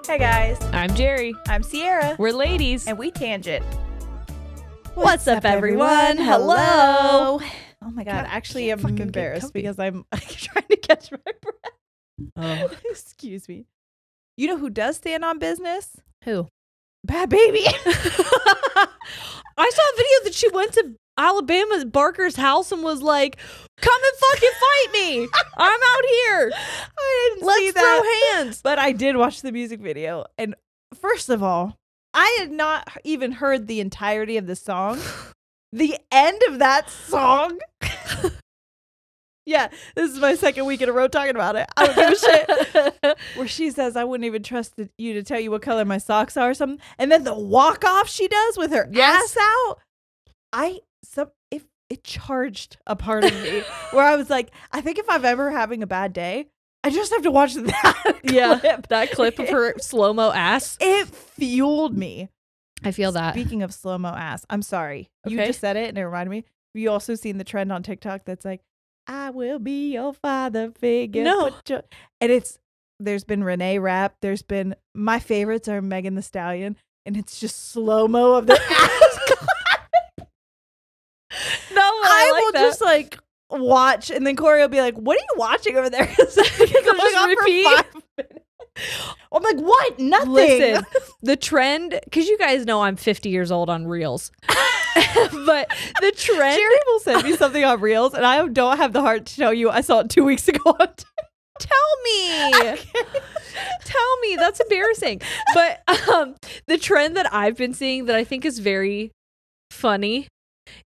Hey guys, I'm Jerry. I'm Ciara. We're ladies. And we tangent. What's up, everyone? Hello. Oh my god, actually I'm fucking get embarrassed comfy. because I'm trying to catch my breath. Oh. Excuse me. You know who does stand on business? Who? Bad Baby. I saw a video that she went to Alabama Barker's house and was like, come and fucking fight me. I'm out here. I didn't see Let's that. throw hands. But I did watch the music video. And first of all, I had not even heard the entirety of the song. The end of that song. Yeah, this is my second week in a row talking about it. I don't give a shit. Where she says, I wouldn't even trust you to tell you what color my socks are or something. And then the walk off she does with her ass out. It charged a part of me where I was like, I think if I'm ever having a bad day, I just have to watch that clip. That clip of her slow-mo ass. It fueled me. I feel that. Speaking of slow-mo ass, I'm sorry. You Okay. just said it and it reminded me. Have you also seen the trend on TikTok that's like, I will be your father figure. No. And there's been Renee Rapp. There's been, my favorites are Megan Thee Stallion. And it's just slow-mo of their ass. No, I like will that. just like watch, and then Corey will be like, "What are you watching over there?" It's like, going just on repeat. for 5 minutes. I'm like, "What? Nothing." Listen, the trend, because you guys know I'm 50 years old on Reels. But the trend. Jerry will send me something on Reels, and I don't have the heart to tell you I saw it 2 weeks ago. Tell me. Tell me. That's embarrassing. But the trend that I've been seeing that I think is very funny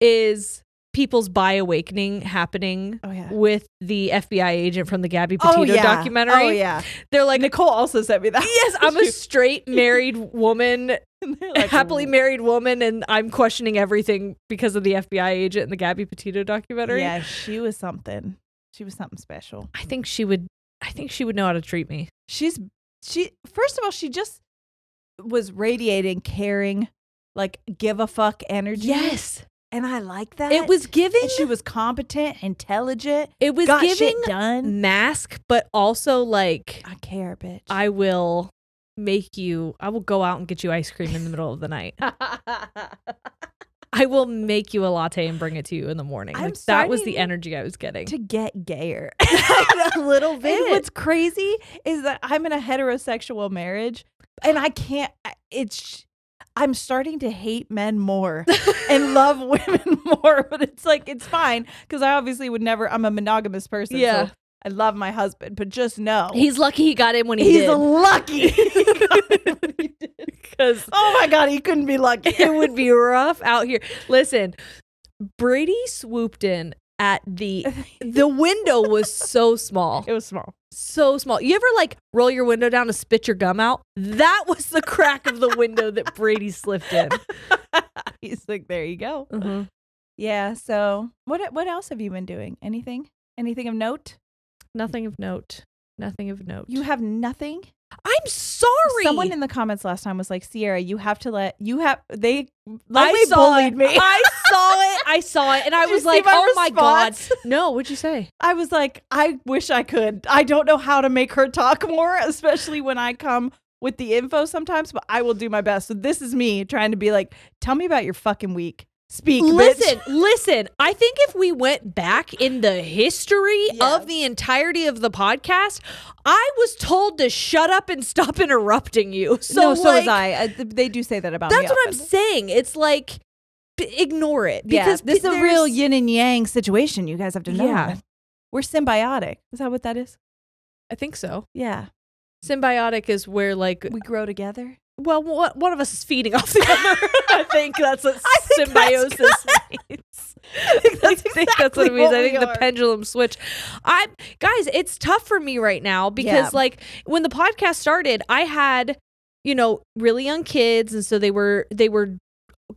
is people's bi-awakening happening with the FBI agent from the Gabby Petito documentary. Oh, yeah. They're like, Nicole also sent me that. yes, I'm a straight married woman, Like, happily married woman, and I'm questioning everything because of the FBI agent in the Gabby Petito documentary. Yeah, she was something. She was something special. I think she would know how to treat me. She first of all, she just was radiating caring, like give a fuck energy. Yes. And I like that. It was giving. And she was competent, intelligent. It was got giving shit done. mask, but also like, I care, bitch. I will go out and get you ice cream in the middle of the night. I will make you a latte and bring it to you in the morning. I'm Like, that was starting the energy I was getting. to get gayer a little bit. And what's crazy is that I'm in a heterosexual marriage, and I can't. I'm starting to hate men more and love women more, but it's like, it's fine because I obviously would never. I'm a monogamous person. Yeah. So I love my husband, but just know He's lucky he got in when he did. he's lucky. He got in when he did. Because Oh my God, he couldn't be lucky. it would be rough out here. Listen, Brady swooped in at the window was so small. It was small. So small. You ever like roll your window down to spit your gum out? That was the crack of the window that Brady slipped in. He's like, there you go. Uh-huh. Yeah. So what else have you been doing? Anything of note? Nothing of note. Nothing of note. You have nothing? I'm sorry. Someone in the comments last time was like, Ciara, they I saw bullied it. me. I saw it. And I Did was you see like, my oh my God. response? No, what'd you say? I was like, I wish I could. I don't know how to make her talk more, especially when I come with the info sometimes, but I will do my best. So this is me trying to be like, tell me about your fucking week. Speak, bitch. Listen. I think if we went back in the history of the entirety of the podcast, I was told to shut up and stop interrupting you. So So was I. They do say that about me. That's what I'm often. saying. It's like, ignore it. Because Because this is a real there's- yin and yang situation. You guys have to know. Yeah. We're symbiotic. Is that what that is? I think so. Yeah. Symbiotic is where like, We grow together. well, one of us is feeding off the other. I think that's what think symbiosis means. I think that's what it means. I think the pendulum switch. Guys, it's tough for me right now because like when the podcast started, I had, really young kids, and so they were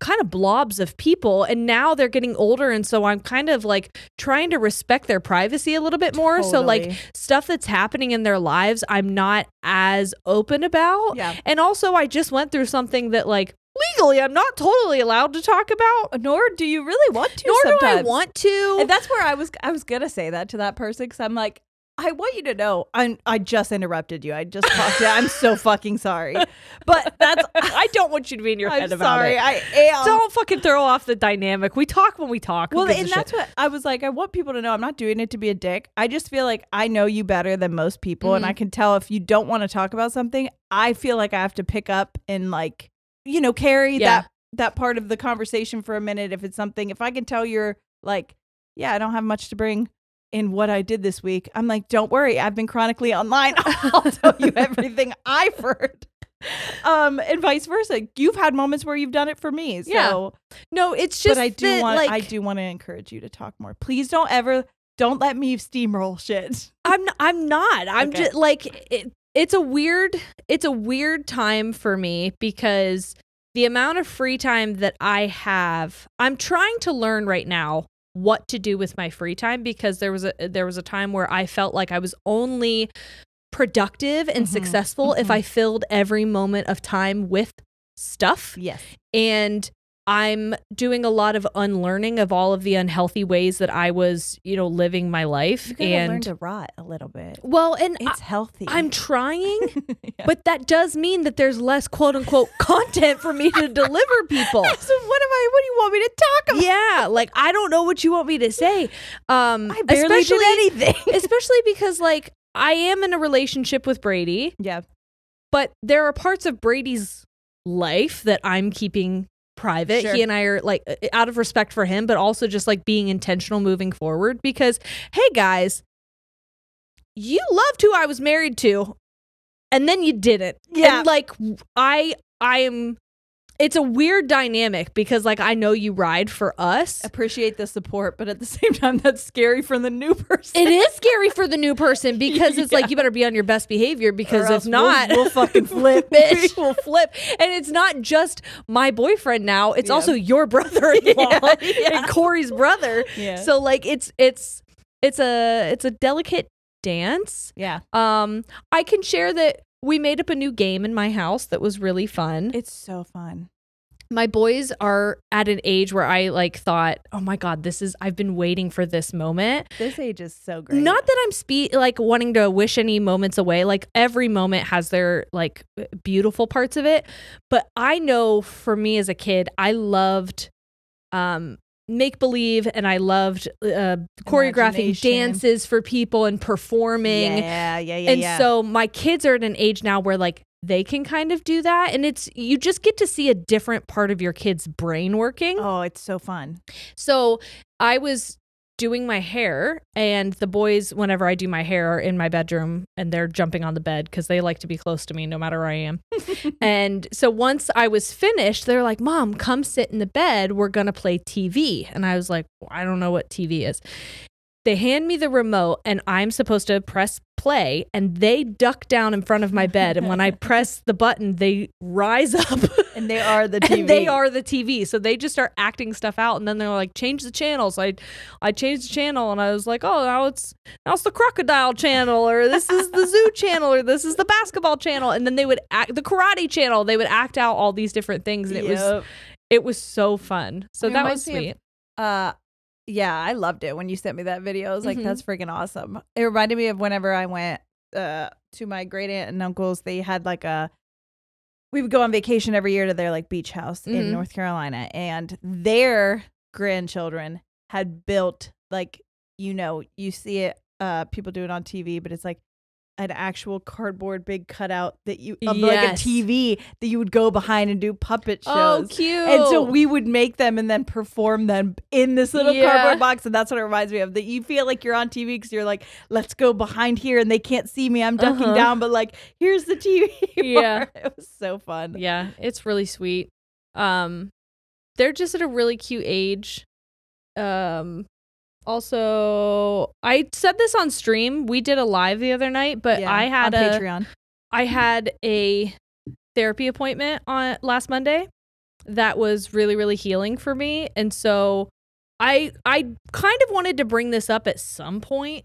kind of blobs of people, and now they're getting older, and so I'm kind of like trying to respect their privacy a little bit more. Totally. So like stuff that's happening in their lives, I'm not as open about. Yeah. And also I just went through something that like legally I'm not totally allowed to talk about. Nor do you really want to. Nor sometimes. do I want to. And that's where I was gonna say that to that person because I'm like, I want you to know, I just interrupted you. I just talked to you. I'm so fucking sorry. But that's... I don't want you to be in your head about sorry, it. I am. Don't fucking throw off the dynamic. We talk when we talk. Well, and that's what I was like, I want people to know I'm not doing it to be a dick. I just feel like I know you better than most people. And I can tell if you don't want to talk about something, I feel like I have to pick up and like, carry that part of the conversation for a minute. If it's something, if I can tell you're like, yeah, I don't have much to bring in what I did this week. I'm like, don't worry. I've been chronically online. I'll tell you everything I've heard. And vice versa. You've had moments where you've done it for me. So. Yeah. No, it's just but I do want to encourage you to talk more. Please don't let me steamroll shit. I'm not. I'm okay. just like it's a weird time for me because the amount of free time that I have, I'm trying to learn right now what to do with my free time, because there was a time where I felt like I was only productive and successful if I filled every moment of time with stuff. Yes. And I'm doing a lot of unlearning of all of the unhealthy ways that I was, living my life. You gotta learn to rot a little bit. Well, and it's healthy. I'm trying, but that does mean that there's less quote unquote content for me to deliver people. So what do you want me to talk about? Yeah, like I don't know what you want me to say. I barely did anything. Especially because like I am in a relationship with Brady. Yeah. But there are parts of Brady's life that I'm keeping private. Sure. He and I are like out of respect for him, but also just like being intentional moving forward, because hey guys, you loved who I was married to and then you didn't. Yeah. And like I am, it's a weird dynamic because like I know you ride for us. Appreciate the support, but at the same time that's scary for the new person. It is scary for the new person because it's like you better be on your best behavior, because if not we'll fucking flip, bitch. We'll flip. And it's not just my boyfriend now, it's also your brother-in-law and Corey's brother. Yeah. So like it's a delicate dance. Yeah. I can share that we made up a new game in my house that was really fun. It's so fun. My boys are at an age where I like thought, oh my God, I've been waiting for this moment. This age is so great. Not that I'm like wanting to wish any moments away. Like every moment has their like beautiful parts of it. But I know for me as a kid, I loved make believe, and I loved choreographing dances for people and performing. Yeah. And so my kids are at an age now where like they can kind of do that, and you just get to see a different part of your kid's brain working. Oh, it's so fun. So I was doing my hair, and the boys, whenever I do my hair, are in my bedroom and they're jumping on the bed because they like to be close to me no matter where I am. And so once I was finished, they're like, Mom, come sit in the bed. We're going to play TV. And I was like, well, I don't know what TV is. They hand me the remote and I'm supposed to press play, and they duck down in front of my bed. And when I press the button, they rise up. And they are the TV. And they are the TV. So they just start acting stuff out. And then they're like, change the channel. So I changed the channel, and I was like, oh, now it's the crocodile channel, or this is the zoo channel, or this is the basketball channel. And then they would act the karate channel. They would act out all these different things. And it was so fun. So that was sweet. Yeah, I loved it when you sent me that video. I was like, that's freaking awesome. It reminded me of whenever I went to my great aunt and uncles. They had like we would go on vacation every year to their like beach house in North Carolina, and their grandchildren had built like, you see it, people do it on TV, but it's like an actual cardboard big cutout that like a TV that you would go behind and do puppet shows. Oh, cute. And so we would make them and then perform them in this little cardboard box. And that's what it reminds me of, that you feel like you're on TV because you're like, let's go behind here and they can't see me. I'm ducking down, but like, here's the TV. Yeah. It was so fun. Yeah. It's really sweet. They're just at a really cute age. Also, I said this on stream. We did a live the other night, but I had on Patreon. I had a therapy appointment on last Monday that was really, really healing for me. And so I kind of wanted to bring this up at some point,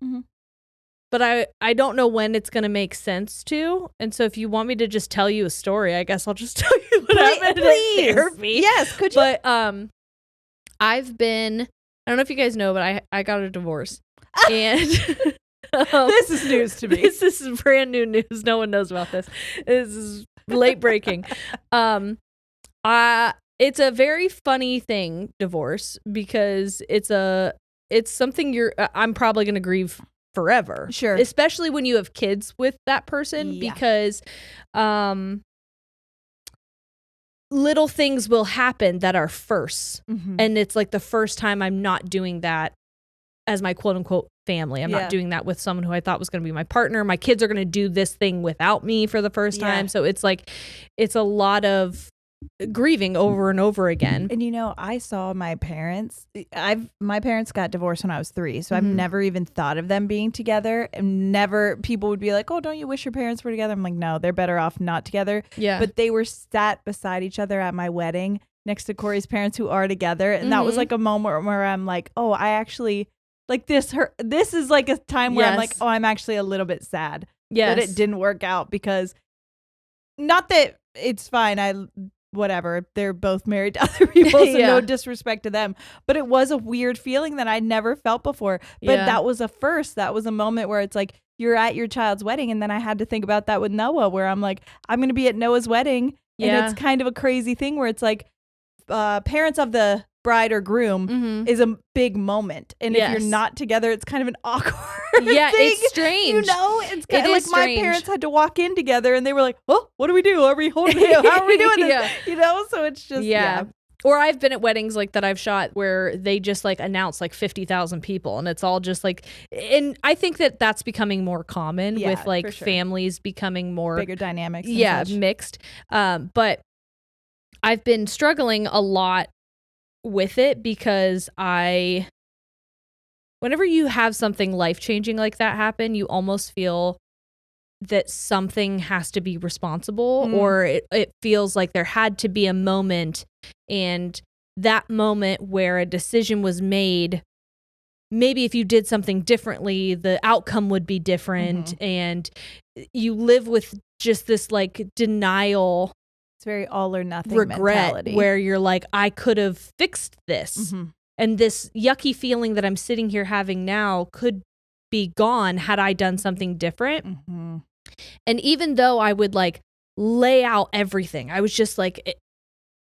but I don't know when it's going to make sense to. And so if you want me to just tell you a story, I guess I'll just tell you what happened in therapy. Yes, could you? But I don't know if you guys know, but I got a divorce. And This is news to me. This is brand new news. No one knows about this. This is late breaking. It's a very funny thing, divorce, because it's something I'm probably going to grieve forever. Sure. Especially when you have kids with that person, because little things will happen that are firsts. Mm-hmm. And it's like the first time I'm not doing that as my quote unquote family. I'm not doing that with someone who I thought was going to be my partner. My kids are going to do this thing without me for the first time. So it's like, it's a lot of grieving over and over again. And I saw my parents. My parents got divorced when I was 3, so I've never even thought of them being together. And never people would be like, "Oh, don't you wish your parents were together?" I'm like, "No, they're better off not together." Yeah. But they were sat beside each other at my wedding next to Corey's parents, who are together, and that was like a moment where I'm like, "Oh, I actually like this." This is like a time where I'm like, "Oh, I'm actually a little bit sad that it didn't work out," because not that it's fine. Whatever, they're both married to other people, so no disrespect to them, but it was a weird feeling that I never felt before. But that was a first. That was a moment where it's like you're at your child's wedding, and then I had to think about that with Noah, where I'm like, I'm going to be at Noah's wedding, and it's kind of a crazy thing where it's like parents of the bride or groom is a big moment, and if you're not together, it's kind of an awkward thing. It's strange. It's kind of like strange. My parents had to walk in together, and they were like, "Oh, what do we do? Are we holding? How are we doing this?" So it's just Or I've been at weddings like that I've shot where they just like announce like 50,000 people, and it's all just like, and I think that that's becoming more common with like families becoming more bigger dynamics. Mixed. But I've been struggling a lot with it because whenever you have something life-changing like that happen, you almost feel that something has to be responsible, or it feels like there had to be a moment, and that moment where a decision was made, maybe if you did something differently, the outcome would be different, and you live with just this like denial. It's very all or nothing regret mentality, where you're like, I could have fixed this. And this yucky feeling that I'm sitting here having now could be gone had I done something different. And even though I would like lay out everything, I was just like,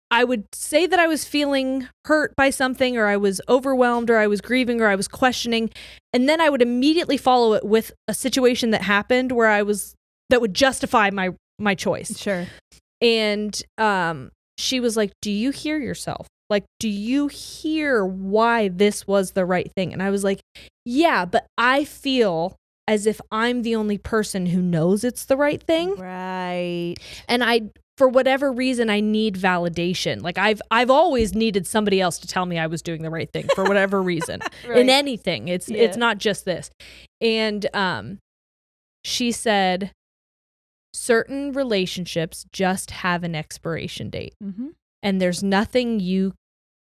I would say that I was feeling hurt by something, or I was overwhelmed, or I was grieving, or I was questioning. And then I would immediately follow it with a situation that happened where that would justify my choice. Sure. And she was like, "Do you hear yourself? Like, do you hear why this was the right thing?" And I was like, "Yeah, but I feel as if I'm the only person who knows it's the right thing." Right. And for whatever reason, I need validation. Like I've always needed somebody else to tell me I was doing the right thing for whatever reason. In anything. It's not just this. And she said, certain relationships just have an expiration date. And there's nothing you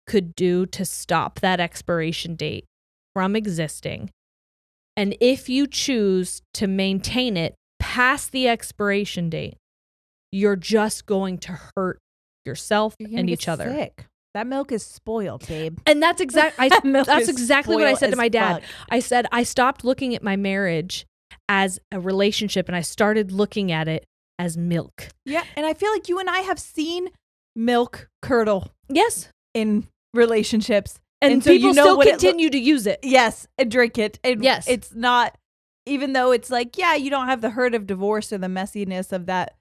could do to stop that expiration date from existing. And if you choose to maintain it past the expiration date, you're just going to hurt yourself and each other. Sick. That milk is spoiled, babe. And that's exactly what I said to my dad. I said, I stopped looking at my marriage as a relationship, and I started looking at it as milk. Yeah, and I feel like you and I have seen milk curdle. Yes. In relationships. And so people still continue to use it. Yes, and drink it. And yes. It's not, even though it's like, you don't have the hurt of divorce or the messiness of that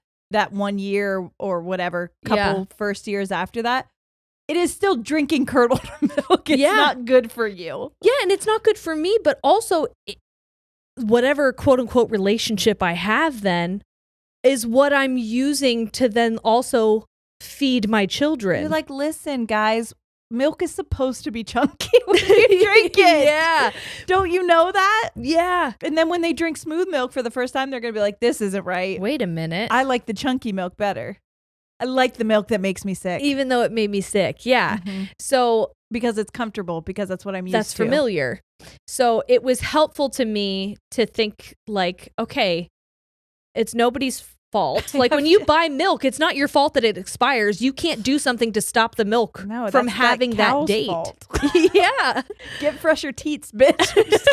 1 year or whatever, couple first years after that. It is still drinking curdled milk. It's not good for you. Yeah, and it's not good for me, but also whatever quote unquote relationship I have then is what I'm using to then also feed my children. You're like, listen, guys, milk is supposed to be chunky when you drink it. Yeah. Don't you know that? Yeah. And then when they drink smooth milk for the first time, they're going to be like, this isn't right. Wait a minute. I like the chunky milk better. I like the milk that makes me sick. Even though it made me sick. Yeah. So because it's comfortable, because that's what I'm used to. That's familiar. So it was helpful to me to think like, okay, it's nobody's fault. Like when you buy milk, it's not your fault that it expires. You can't do something to stop the milk from having that date. Yeah. Get fresher teats, bitch.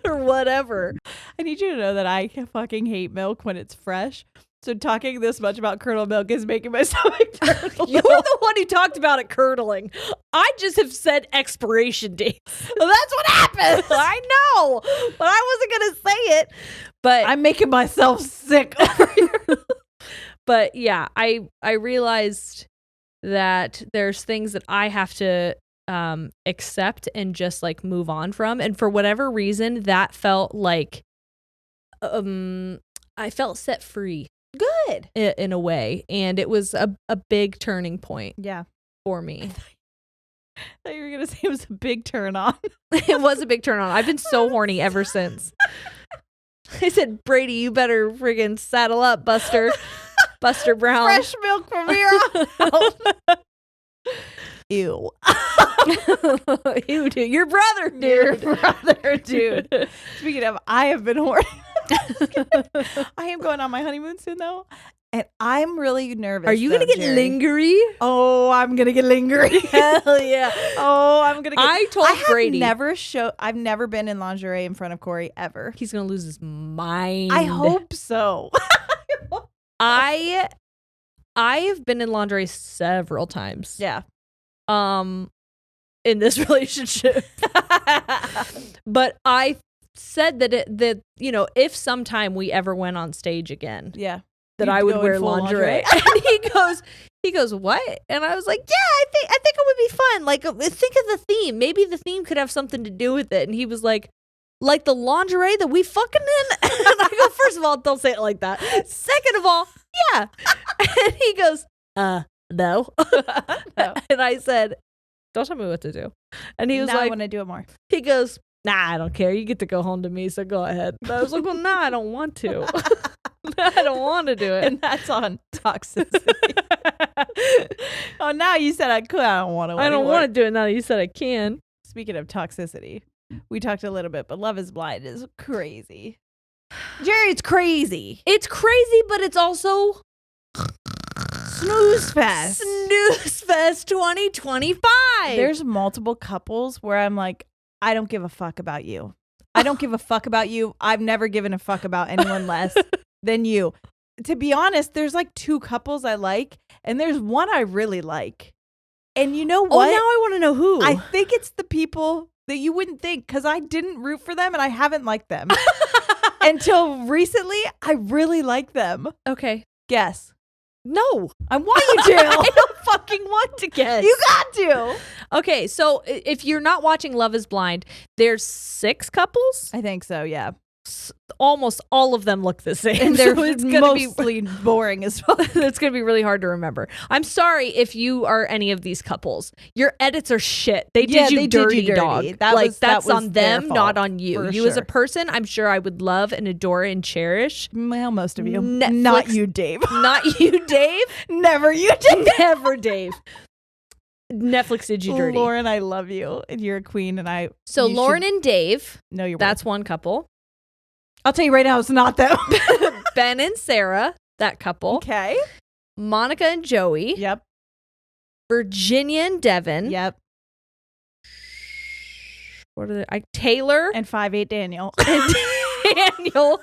Or whatever. I need you to know that I fucking hate milk when it's fresh. So talking this much about curdled milk is making my stomach turn. You're the one who talked about it curdling. I just have said expiration dates. Well, that's what happened. I know, but I wasn't going to say it. But I'm making myself sick over here. But yeah, I realized that there's things that I have to accept and just like move on from. And for whatever reason, that felt like I felt set free. Good. In a way. And it was a big turning point. Yeah. For me. I thought you were going to say it was a big turn on. It was a big turn on. I've been so horny ever since. I said, Brady, you better friggin' saddle up, Buster. Buster Brown. Fresh milk from here on out. Ew. Ew, dude. Your brother, dude. Your brother, dude. Speaking of, I have been horny. I am going on my honeymoon soon, though. And I'm really nervous. Are you going to get lingery? Oh, I'm going to get lingery. Hell yeah. Oh, I'm going to get... Brady. I've never been in lingerie in front of Corey, ever. He's going to lose his mind. I hope so. I have been in lingerie several times. Yeah. In this relationship. But I said that you know, if sometime we ever went on stage again, yeah, that I would wear lingerie. And he goes, what? And I was like, yeah, I think it would be fun. Like, think of the theme. Maybe the theme could have something to do with it. And he was like the lingerie that we fucking in? And I go, first of all, don't say it like that. Second of all, yeah. And he goes, no. No. And I said, don't tell me what to do. And he was I want to do it more. He goes, nah, I don't care. You get to go home to me, so go ahead. And I was like, well, nah, I don't want to. I don't want to do it. And that's on toxicity. Oh, now you said I could. I don't want to. I don't want to do it now that you said I can. Speaking of toxicity, we talked a little bit, but Love is Blind is crazy. Jerry, it's crazy. It's crazy, but it's also snooze fest. Snooze fest 2025. There's multiple couples where I'm like, I don't give a fuck about you. I don't give a fuck about you. I've never given a fuck about anyone less than you. To be honest, there's like 2 couples I like, and there's one I really like. And you know what? Oh, now I want to know who. I think it's the people that you wouldn't think, because I didn't root for them and I haven't liked them. Until recently, I really like them. Okay. Guess. No. I want you to. I don't fucking want to guess. You got to. Okay, so if you're not watching Love is Blind, there's 6 couples? I think so, yeah. Almost all of them look the same. And they're mostly boring as well. It's going to be really hard to remember. I'm sorry if you are any of these couples. Your edits are shit. They did you dirty, dog. That's on them, not on you. You as a person, I'm sure I would love and adore and cherish. Well, most of you. Netflix, not you, Dave. Not you, Dave. Never you, Dave. Never, Dave. Netflix did you dirty. Lauren, I love you. And you're a queen. And So Lauren and Dave. No, you're That's one couple. I'll tell you right now, it's not them. Ben and Sarah, that couple. Okay. Monica and Joey. Yep. Virginia and Devin. Yep. What are they? Taylor. And 5'8" Daniel. And Daniel.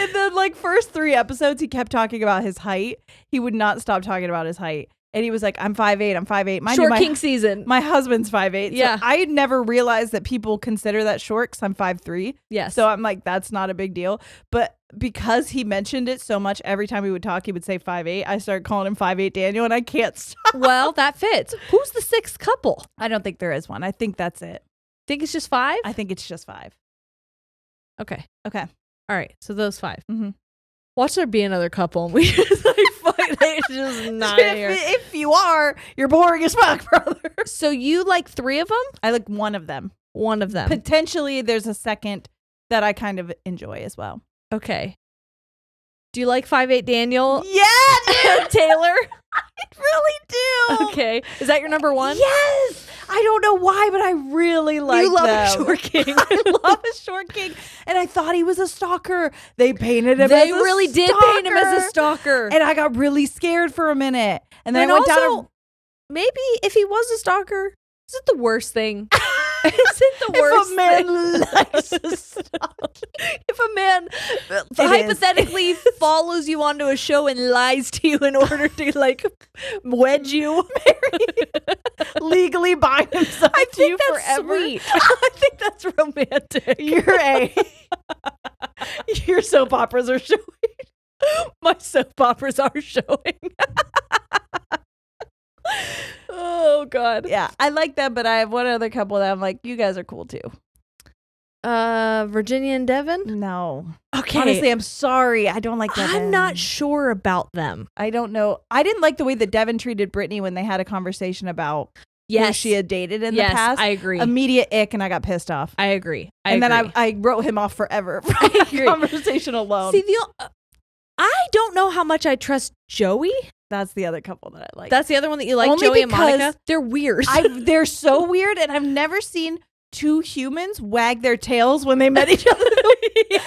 In the like first 3 episodes, he kept talking about his height. He would not stop talking about his height. And he was like, I'm 5'8", I'm 5'8". Short king season. My husband's 5'8". Yeah. So I never realized that people consider that short because I'm 5'3". Yes. So I'm like, that's not a big deal. But because he mentioned it so much, every time we would talk, he would say 5'8". I started calling him 5'8" Daniel, and I can't stop. Well, that fits. Who's the 6th couple? I don't think there is one. I think that's it. Think it's just 5? I think it's just 5. Okay. Okay. All right. So those 5. Mm-hmm. Watch there be another couple, and we just like fuck. They just not here. If you are, you're boring as fuck, brother. So you like 3 of them? I like one of them. One of them. Potentially, there's a second that I kind of enjoy as well. Okay. Do you like 5'8" Daniel? Yeah, dude. Taylor? I really do. Okay. Is that your number one? Yes. I don't know why, but I really like You love them. a short king. I love a short king. And I thought he was a stalker. They painted him They as a stalker. really did paint him as a stalker. And I got really scared for a minute. And then I went also, down. Maybe if he was a stalker, is it the worst thing? Is it the worst If a man thing? likes a stalker. If a man hypothetically follows you onto a show and lies to you in order to like wedge you, legally bind himself to you that's forever. sweet. I think that's romantic. Your soap operas are showing. My soap operas are showing. Oh God. Yeah, I like them, but I have one other couple that I'm like, you guys are cool too. Virginia and Devin? No. Okay. Honestly, I'm sorry. I don't like Devin. I'm not sure about them. I don't know. I didn't like the way that Devin treated Brittany when they had a conversation about who she had dated in the past. I agree. Immediate ick, and I got pissed off. I agree. Then I wrote him off forever from that conversation alone. See, I don't know how much I trust Joey. That's the other couple that I like. That's the other one that you like, Only Joey and because Monica. They're weird. They're so weird, and I've never seen two humans wag their tails when they met each other. They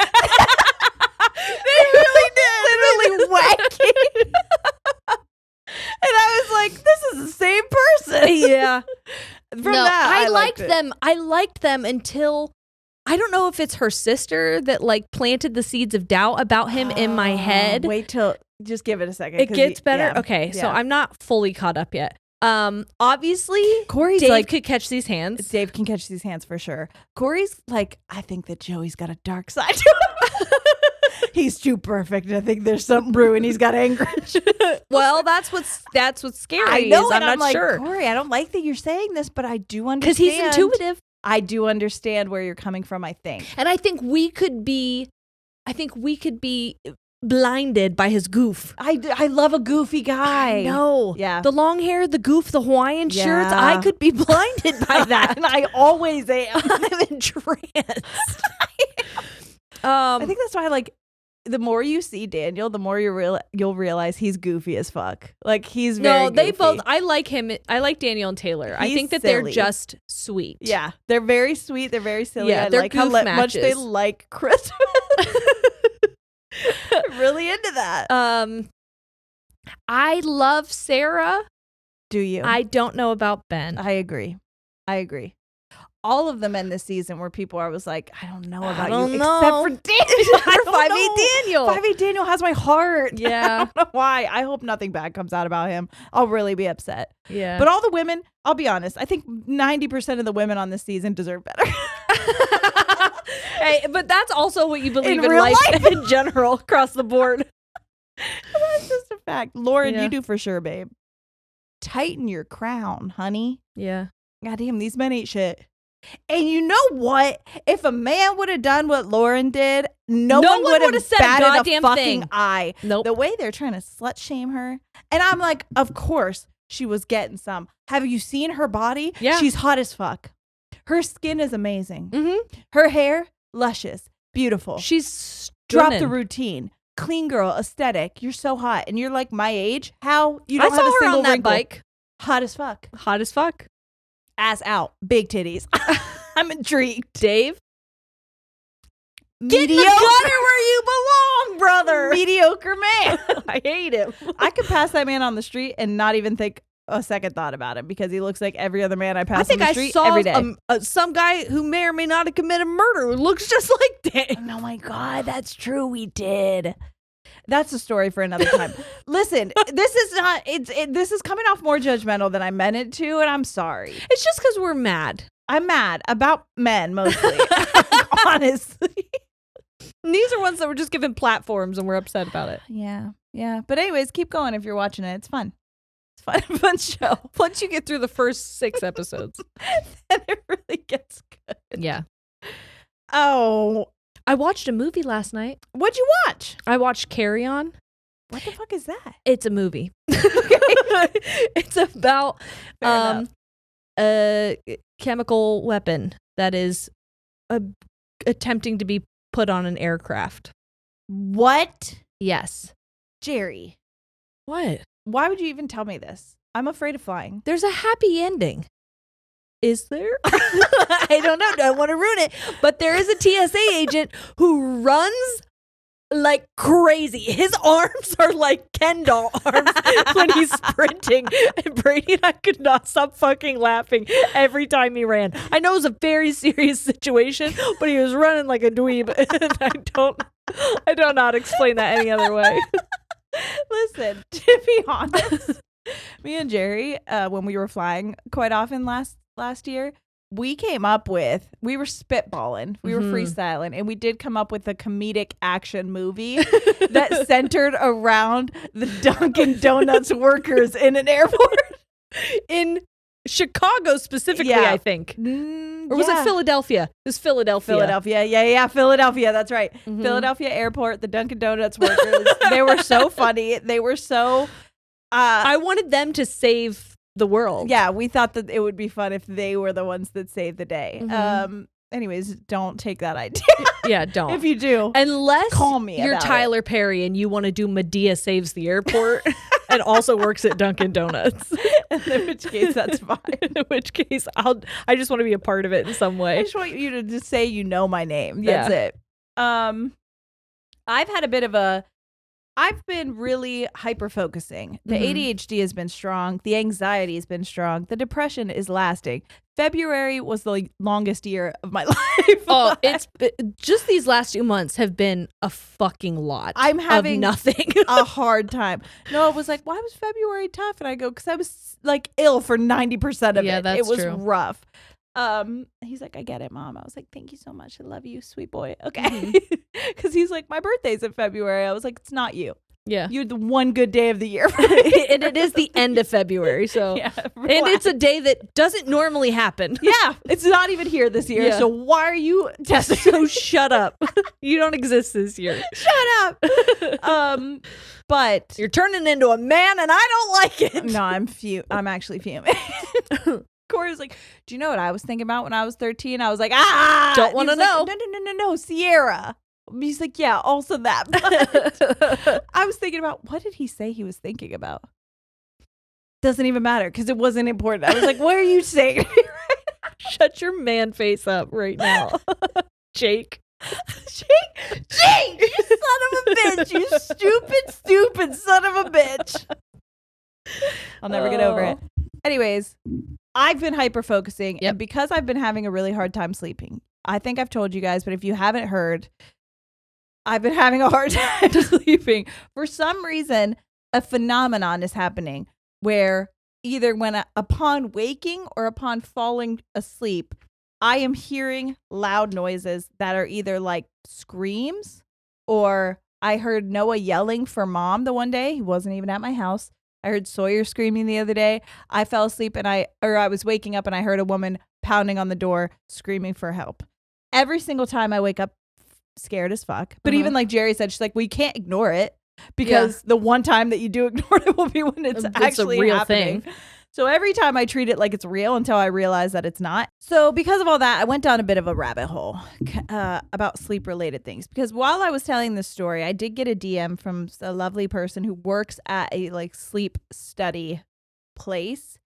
really did. Literally wagging. And I was like, this is the same person. Yeah. From that, I liked them. I liked them until I don't know if it's her sister that like planted the seeds of doubt about him in my head. Wait till just give it a second. It gets better. Yeah. Okay, so Yeah. I'm not fully caught up yet. Obviously, Corey's Dave could catch these hands. Dave can catch these hands for sure. Corey's like, I think that Joey's got a dark side to him. He's too perfect. I think there's something brewing. He's got anger. Well, that's what's scary. I know, I'm and not like, sure. Corey, I don't like that you're saying this, but I do understand. Because he's intuitive. I do understand where you're coming from, I think. And I think we could be blinded by his goof. I love a goofy guy. No. Yeah. The long hair, the goof, the Hawaiian shirts. I could be blinded by that. And I always am. I'm entranced. I think that's why, like, the more you see Daniel, the more you'll realize he's goofy as fuck. Like, he's very they goofy. both. I like him. I like Daniel and Taylor. I think that silly. they're just sweet. Yeah, they're very sweet. They're very silly. Yeah, I they're like how goof much they matches. like Christmas. I'm really into that. I love Sarah. Do you? I don't know about Ben. I agree. All of the men this season where people I was like, I don't know about you, know. except for Daniel. For 5'8" Daniel. 5'8" Daniel has my heart. Yeah. I don't know why. I hope nothing bad comes out about him. I'll really be upset. Yeah. But all the women, I'll be honest, I think 90% of the women on this season deserve better. Hey, but that's also what you believe in real life life. in general across the board. That's just a fact. Lauren, Yeah. you do for sure, babe. Tighten your crown, honey. Yeah. Goddamn, these men ain't shit. And you know what? If a man would have done what Lauren did, no one would have said a batted goddamn fucking thing. eye. Nope. The way they're trying to slut shame her. And I'm like, of course she was getting some. Have you seen her body? Yeah. She's hot as fuck. Her skin is amazing. Mm-hmm. Her hair, luscious, beautiful. She's Drop stunning. the routine. Clean girl, aesthetic. You're so hot. And you're like my age. How? You don't I have saw a her single on that wrinkle. bike. Hot as fuck. Hot as fuck. Ass out. Big titties. I'm intrigued. Dave, Mediocre. get in the gutter where you belong, brother. Mediocre man. I hate him. I could pass that man on the street and not even think a second thought about him because he looks like every other man I pass I think on the I street saw every day. some guy who may or may not have committed murder who looks just like Dave. Oh my God, that's true. We did. That's a story for another time. Listen, this is not. This is coming off more judgmental than I meant it to, and I'm sorry. It's just because we're mad. I'm mad about men mostly. Honestly. And these are ones that were just given platforms and we're upset about it. Yeah. But anyways, keep going if you're watching it. It's fun. It's fun. Fun show. Once you get through the first 6 episodes. And it really gets good. Yeah. Oh. I watched a movie last night. What'd you watch? I watched Carry On. What the fuck is that? It's a movie. It's about a chemical weapon that is attempting to be put on an aircraft. What? Yes. Jerry. What? Why would you even tell me this? I'm afraid of flying. There's a happy ending. Is there? I don't know. Don't want to ruin it. But there is a TSA agent who runs like crazy. His arms are like Ken doll arms when he's sprinting. And Brady and I could not stop fucking laughing every time he ran. I know it was a very serious situation, but he was running like a dweeb. And I don't know how to explain that any other way. Listen, to be honest, me and Jerry, when we were flying quite often last year, we were spitballing, we were freestyling, and we did come up with a comedic action movie that centered around the Dunkin' Donuts workers in an airport. In Chicago specifically, I think. Or was it Philadelphia? It was Philadelphia. Philadelphia, that's right. Philadelphia airport, the Dunkin' Donuts workers. They were so funny. They were so... I wanted them to save the world. Yeah, we thought that it would be fun if they were the ones that saved the day. Anyways, don't take that idea. Yeah, don't. If you do, unless call me. You're Tyler Perry and you want to do Medea Saves the Airport and also works at Dunkin' Donuts. In which case, that's fine. In which case, I just want to be a part of it in some way. I just want you to just say you know my name. That's it. I've been really hyper-focusing. The ADHD has been strong. The anxiety has been strong. The depression is lasting. February was the longest year of my life. Oh, it's just these last 2 months have been a fucking lot. I'm having nothing. a hard time. No, it was like, why was February tough? And I go, because I was like ill for 90% of it. Yeah, that's it was true. Rough. He's like, I get it, Mom. I was like, thank you so much. I love you, sweet boy. Okay. Because he's like, my birthday's in February. I was like, it's not you. Yeah. You're the one good day of the year. And it is the end of February. So, yeah, and it's a day that doesn't normally happen. Yeah. It's not even here this year. Yeah. So why are you testing? So shut up. You don't exist this year. Shut up. But you're turning into a man and I don't like it. No, I'm actually fuming. Corey was like, do you know what I was thinking about when I was 13? I was like, don't want to know. Like, no, Ciara. He's like, yeah, also that. But I was thinking about, what did he say he was thinking about? Doesn't even matter because it wasn't important. I was like, what are you saying? Shut your man face up right now. Jake, you son of a bitch. You stupid son of a bitch. I'll never get over it. Anyways, I've been hyper-focusing, and because I've been having a really hard time sleeping, I think I've told you guys, but if you haven't heard, I've been having a hard time sleeping. For some reason, a phenomenon is happening where either upon waking or upon falling asleep, I am hearing loud noises that are either like screams, or I heard Noah yelling for Mom the one day. He wasn't even at my house. I heard Sawyer screaming the other day. I fell asleep and I was waking up and I heard a woman pounding on the door screaming for help. Every single time I wake up scared as fuck. But even like Jerry said, she's like, well, you can't ignore it because the one time that you do ignore it will be when it's actually a real happening. Thing. So every time I treat it like it's real until I realize that it's not. So because of all that, I went down a bit of a rabbit hole about sleep related things. Because while I was telling this story, I did get a DM from a lovely person who works at a like sleep study place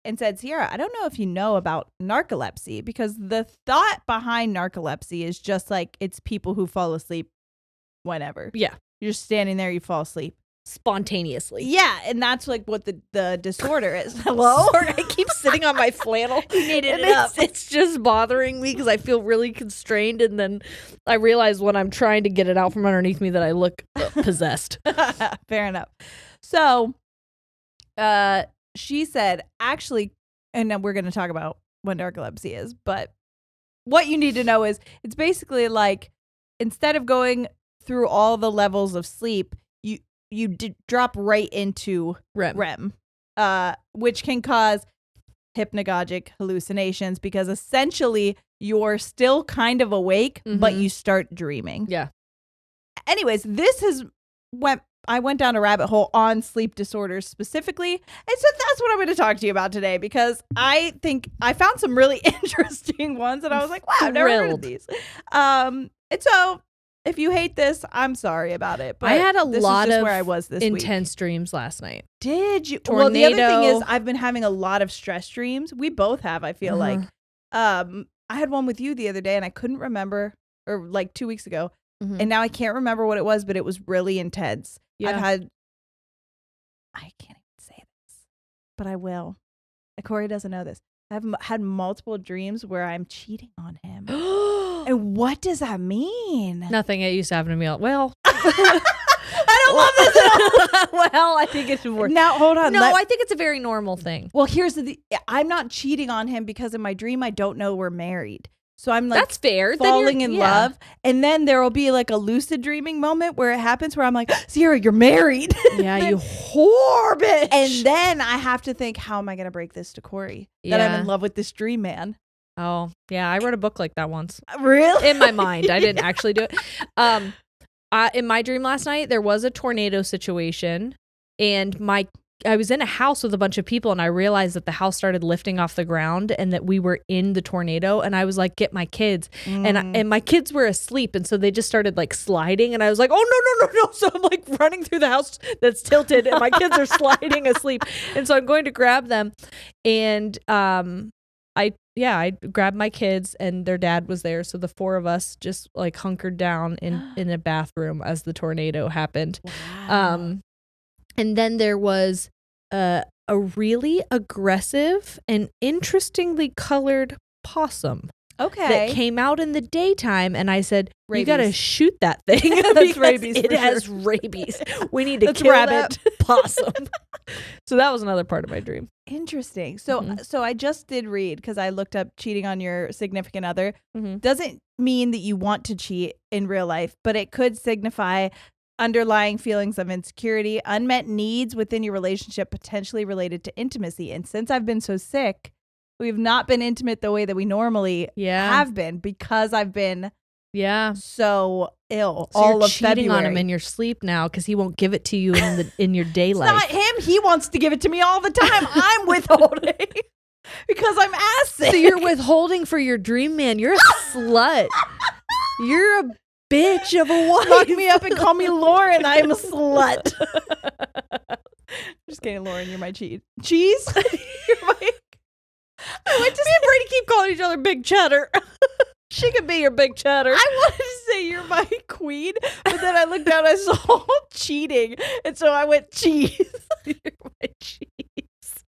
and said, Ciara, I don't know if you know about narcolepsy, because the thought behind narcolepsy is just like it's people who fall asleep whenever. Yeah. You're just standing there, you fall asleep. Spontaneously. Yeah, and that's like what the disorder is. Hello? Sorry, I keep sitting on my flannel. You needed it up. It's just bothering me because I feel really constrained, and then I realize when I'm trying to get it out from underneath me that I look possessed. Fair enough. So, she said, actually, and then we're going to talk about what narcolepsy is, but what you need to know is it's basically like instead of going through all the levels of sleep, you drop right into REM, which can cause hypnagogic hallucinations because essentially you're still kind of awake, but you start dreaming. Yeah. Anyways, I went down a rabbit hole on sleep disorders specifically. And so that's what I'm going to talk to you about today, because I think I found some really interesting ones and I was like, wow, I've never heard of these. And so If you hate this, I'm sorry about it. But I had a lot of where I was this intense week. dreams last night. Did you? Tornado. Well, the other thing is I've been having a lot of stress dreams. We both have, I feel like. I had one with you the other day and I couldn't remember, or like 2 weeks ago. And now I can't remember what it was, but it was really intense. Yeah. I can't even say this, but I will. Corey doesn't know this. I've had multiple dreams where I'm cheating on him. And what does that mean? Nothing. It used to happen to me. Well, I don't love this at all. Well, I think it's worse. Now, hold on. No, I think it's a very normal thing. Well, I'm not cheating on him because in my dream, I don't know we're married. So I'm like, that's fair. Falling in love. And then there will be like a lucid dreaming moment where it happens where I'm like, Ciara, you're married. Yeah, you whore bitch. And then I have to think, how am I going to break this to Corey? That I'm in love with this dream man. Oh, yeah. I wrote a book like that once. Really? In my mind. I didn't actually do it. In my dream last night, there was a tornado situation and I was in a house with a bunch of people and I realized that the house started lifting off the ground and that we were in the tornado. And I was like, get my kids. And my kids were asleep. And so they just started like sliding. And I was like, oh, no. So I'm like running through the house that's tilted and my kids are sliding asleep. And so I'm going to grab them. And I grabbed my kids and their dad was there. So the four of us just like hunkered down in a bathroom as the tornado happened. Wow. And then there was a really aggressive and interestingly colored possum. Okay. That came out in the daytime. And I said, rabies. You got to shoot that thing. That's rabies. It has rabies. We need to kill that possum. So that was another part of my dream. Interesting. So so I just did read, because I looked up cheating on your significant other. Doesn't mean that you want to cheat in real life, but it could signify underlying feelings of insecurity, unmet needs within your relationship, potentially related to intimacy. And since I've been so sick, we've not been intimate the way that we normally have been, because I've been so ill so all you're of cheating February. On him in your sleep now because he won't give it to you in your day It's life. not him. He wants to give it to me all the time. I'm withholding because I'm ass sick. So you're withholding for your dream man. You're a slut. You're a bitch of a wife. Lock me up and call me Lauren. I'm a slut. Just kidding, Lauren. You're my cheese. You're my. I went to me and Brady keep calling each other Big Cheddar. She could be your Big Cheddar. I wanted to say you're my queen, but then I looked down, I saw cheating, and so I went cheese. You're my cheese.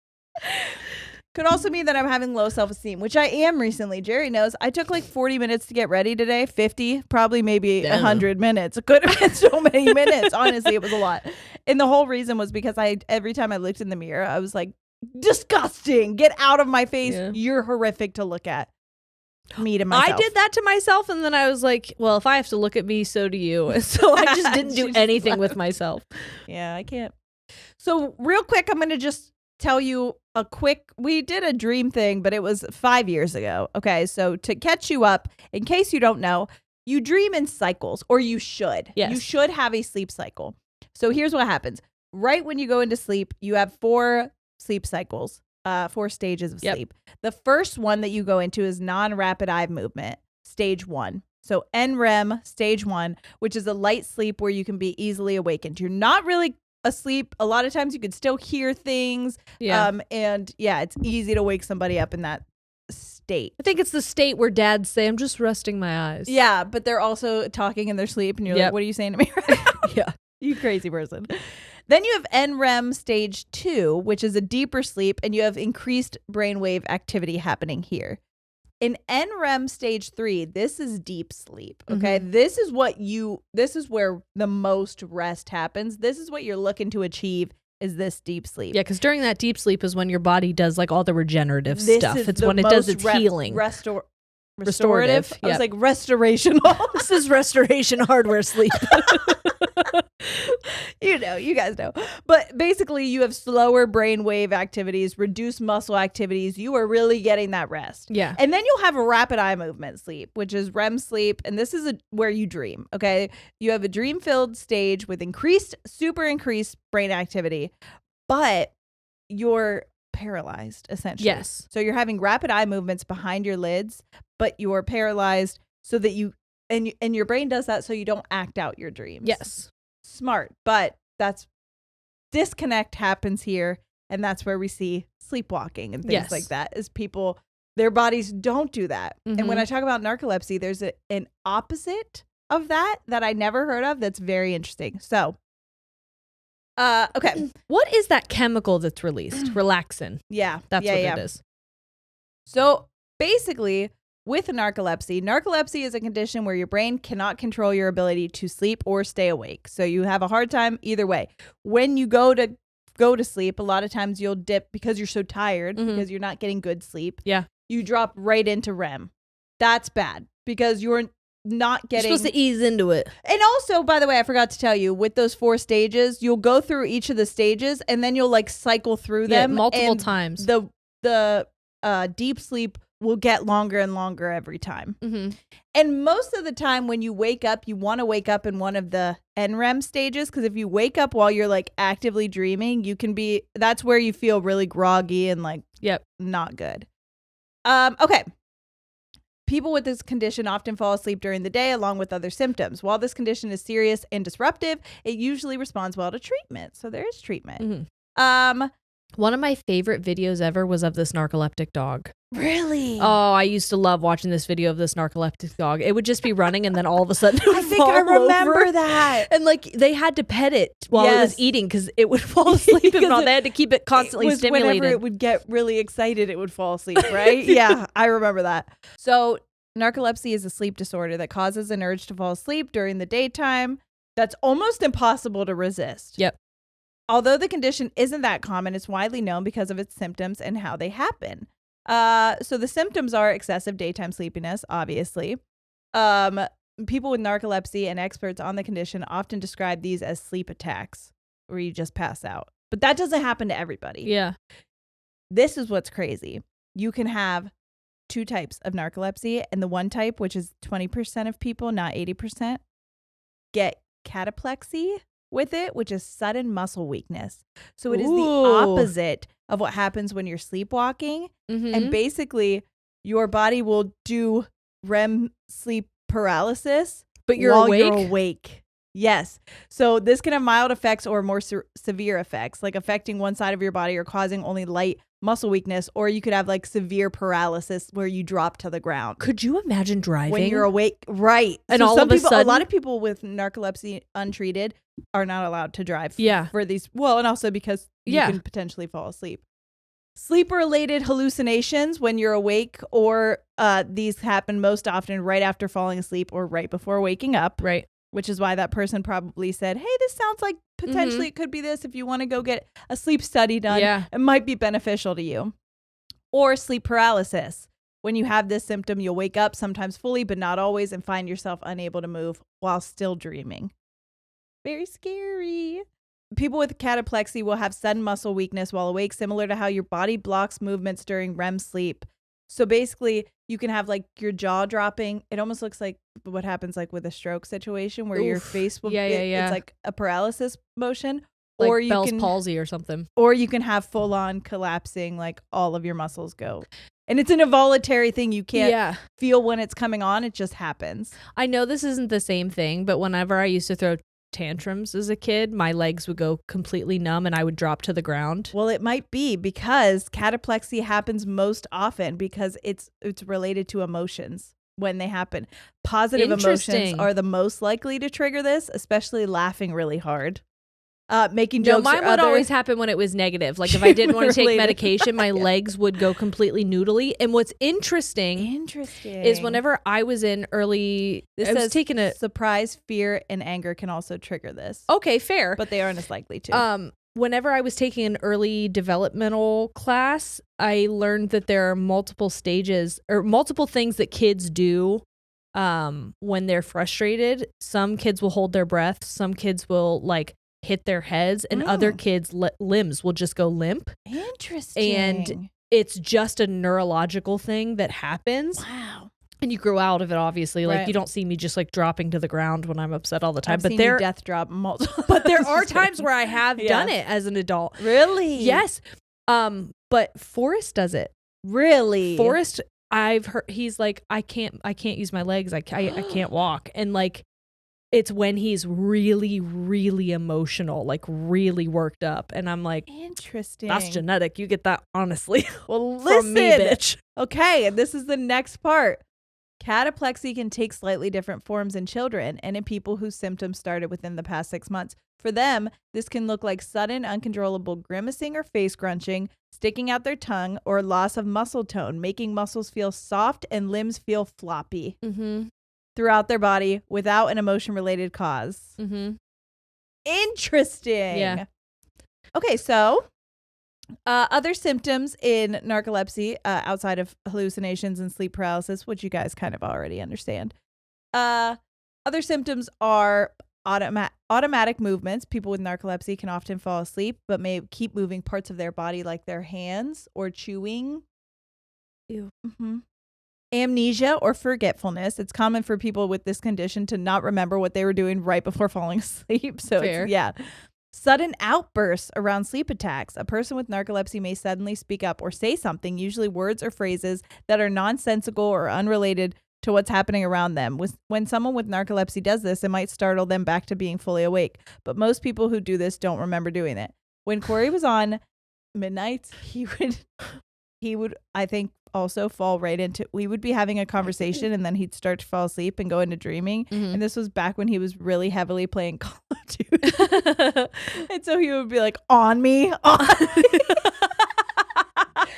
Could also mean that I'm having low self-esteem, which I am recently. Jerry knows. I took like 40 minutes to get ready today. 50, probably maybe 100 minutes. It could have been so many minutes. Honestly, it was a lot. And the whole reason was because every time I looked in the mirror, I was like, disgusting. Get out of my face. Yeah. You're horrific to look at. Me to myself. I did that to myself, and then I was like, well, if I have to look at me, so do you. And so I just didn't do anything with myself. Yeah, I can't. So real quick, I'm going to just tell you we did a dream thing, but it was 5 years ago. Okay. So to catch you up, in case you don't know, you dream in cycles, or you should. Yes. You should have a sleep cycle. So here's what happens. Right when you go into sleep, you have 4 sleep cycles, 4 stages of sleep. The first one that you go into is non-rapid eye movement, stage 1. So NREM, stage 1, which is a light sleep where you can be easily awakened. You're not really asleep. A lot of times you could still hear things. And it's easy to wake somebody up in that state. I think it's the state where dads say, I'm just resting my eyes. Yeah, but they're also talking in their sleep and you're like, what are you saying to me right now? Yeah. You crazy person. Then you have NREM stage 2, which is a deeper sleep, and you have increased brainwave activity happening here. In NREM stage 3, this is deep sleep. Okay. This is where the most rest happens. This is what you're looking to achieve, is this deep sleep. Yeah, because during that deep sleep is when your body does like all the regenerative stuff. It's when it does its healing. Restorative. I was like restorational. This is restoration hardware sleep. You guys know. But basically you have slower brainwave activities, reduced muscle activities. You are really getting that rest. Yeah. And then you'll have a rapid eye movement sleep, which is REM sleep. And this is where you dream. Okay. You have a dream-filled stage with super increased brain activity, but you're paralyzed essentially. Yes. So you're having rapid eye movements behind your lids, but you're paralyzed so that you and your brain does that so you don't act out your dreams. Yes. Smart. But that's disconnect happens here. And that's where we see sleepwalking and things like that, is people, their bodies don't do that. And when I talk about narcolepsy, there's an opposite of that I never heard of that's very interesting. So, okay. What is that chemical that's released? Relaxin. Yeah. That's what it is. So basically, with narcolepsy is a condition where your brain cannot control your ability to sleep or stay awake. So you have a hard time either way. When you go to sleep, a lot of times you'll dip because you're so tired, because you're not getting good sleep. Yeah. You drop right into REM. That's bad because you're not getting... You're supposed to ease into it. And also, by the way, I forgot to tell you, with those 4 stages, you'll go through each of the stages and then you'll like cycle through them multiple times. The deep sleep will get longer and longer every time. And most of the time when you wake up, you want to wake up in one of the NREM stages, because if you wake up while you're like actively dreaming, that's where you feel really groggy and like not good. Okay. People with this condition often fall asleep during the day along with other symptoms. While this condition is serious and disruptive, it usually responds well to treatment. So there is treatment. One of my favorite videos ever was of this narcoleptic dog. Really? Oh, I used to love watching this video of this narcoleptic dog. It would just be running and then all of a sudden it would I think I remember that. And like they had to pet it while it was eating because it would fall asleep and all. They had to keep it constantly stimulated. Whenever it would get really excited, it would fall asleep, right? Yeah, I remember that. So narcolepsy is a sleep disorder that causes an urge to fall asleep during the daytime that's almost impossible to resist. Yep. Although the condition isn't that common, it's widely known because of its symptoms and how they happen. So the symptoms are excessive daytime sleepiness, obviously. People with narcolepsy and experts on the condition often describe these as sleep attacks, where you just pass out. But that doesn't happen to everybody. Yeah. This is what's crazy. You can have 2 types of narcolepsy, and the one type, which is 20% of people, not 80%, get cataplexy with it, which is sudden muscle weakness. So it is the opposite of what happens when you're sleepwalking. And basically your body will do REM sleep paralysis, but you're awake. Yes. So this can have mild effects or more severe effects, like affecting one side of your body or causing only light muscle weakness, or you could have like severe paralysis where you drop to the ground. Could you imagine driving when you're awake? Right. And so all of a sudden, a lot of people with narcolepsy untreated are not allowed to drive. For these. Well, and also because you can potentially fall asleep. Sleep-related hallucinations when you're awake, or these happen most often right after falling asleep or right before waking up. Right. Which is why that person probably said, hey, this sounds like potentially it could be this. If you want to go get a sleep study done, it might be beneficial to you. Or sleep paralysis. When you have this symptom, you'll wake up sometimes fully, but not always, and find yourself unable to move while still dreaming. Very scary. People with cataplexy will have sudden muscle weakness while awake, similar to how your body blocks movements during REM sleep. So basically, you can have like your jaw dropping. It almost looks like what happens like with a stroke situation where your face will it's like a paralysis motion. Like or you Bell's can palsy or something. Or you can have full on collapsing, like all of your muscles go. And it's an involuntary thing. You can't feel when it's coming on. It just happens. I know this isn't the same thing, but whenever I used to throw tantrums as a kid, my legs would go completely numb and I would drop to the ground. Well, it might be because cataplexy happens most often because it's related to emotions when they happen. Positive emotions are the most likely to trigger this, especially laughing really hard. Making jokes. No, mine would always happen when it was negative. Like if I didn't want to take medication, my legs would go completely noodly. And what's interesting is whenever I was in early, I was taking a surprise, fear, and anger can also trigger this. Okay, fair, but they aren't as likely to. Whenever I was taking an early developmental class, I learned that there are multiple stages or multiple things that kids do when they're frustrated. Some kids will hold their breath. Some kids will like hit their heads, and other kids' limbs will just go limp. Interesting. And it's just a neurological thing that happens. Wow. And you grow out of it, obviously. Like you don't see me just like dropping to the ground when I'm upset all the time. I've seen you death drop multiple. But there are times where I have done it as an adult. Really? Yes. But Forrest does it. Really? Forrest, I've heard he's like, I can't use my legs. I can't walk. And like, it's when he's really, really emotional, like really worked up. And I'm like, interesting. That's genetic. You get that honestly. Well, from me, bitch. Okay, and this is the next part. Cataplexy can take slightly different forms in children and in people whose symptoms started within the past 6 months. For them, this can look like sudden, uncontrollable grimacing or face crunching, sticking out their tongue, or loss of muscle tone, making muscles feel soft and limbs feel floppy throughout their body without an emotion-related cause. Interesting. Yeah. Okay, so other symptoms in narcolepsy outside of hallucinations and sleep paralysis, which you guys kind of already understand. Other symptoms are automatic movements. People with narcolepsy can often fall asleep, but may keep moving parts of their body like their hands or chewing. Ew. Amnesia or forgetfulness. It's common for people with this condition to not remember what they were doing right before falling asleep. So Fair. Sudden outbursts around sleep attacks. A person with narcolepsy may suddenly speak up or say something, usually words or phrases that are nonsensical or unrelated to what's happening around them. When someone with narcolepsy does this, it might startle them back to being fully awake. But most people who do this don't remember doing it. When Corey was on Midnights, he would, I think, also fall right into, we would be having a conversation and then he'd start to fall asleep and go into dreaming. And this was back when he was really heavily playing Call of Duty. And so he would be like, on me. I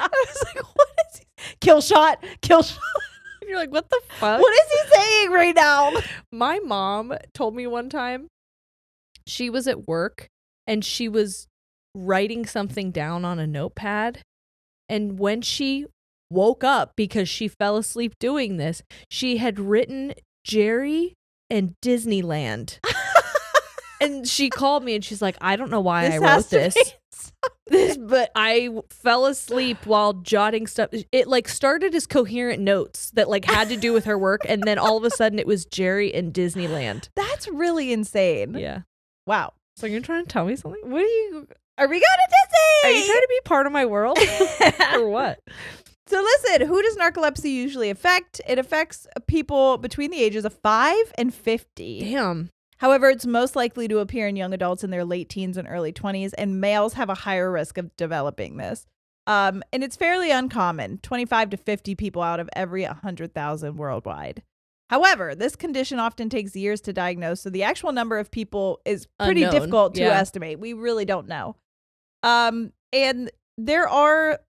was like, what is he? Kill shot. You're like, what the fuck? What is he saying right now? My mom told me one time she was at work and she was writing something down on a notepad. And when she woke up, because she fell asleep doing this, she had written Jerry and Disneyland. And she called me and she's like, I don't know why I wrote this. But I fell asleep while jotting stuff. It like started as coherent notes that like had to do with her work. And then all of a sudden it was Jerry and Disneyland. That's really insane. Yeah. Wow. So you're trying to tell me something? Are we going to Disney? Are you trying to be part of my world? Or what? So listen, who does narcolepsy usually affect? It affects people between the ages of 5 and 50. Damn. However, it's most likely to appear in young adults in their late teens and early 20s, and males have a higher risk of developing this. And it's fairly uncommon, 25 to 50 people out of every 100,000 worldwide. However, this condition often takes years to diagnose, so the actual number of people is pretty difficult to estimate. We really don't know. And there are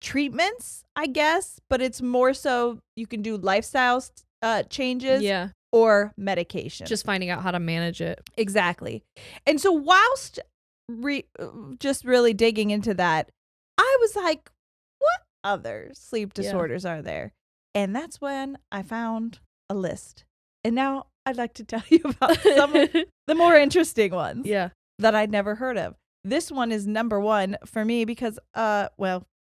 treatments, I guess, but it's more so you can do lifestyle changes or medication. Just finding out how to manage it. Exactly. And so whilst just really digging into that, I was like, what other sleep disorders are there? And that's when I found a list. And now I'd like to tell you about some of the more interesting ones that I'd never heard of. This one is number one for me because,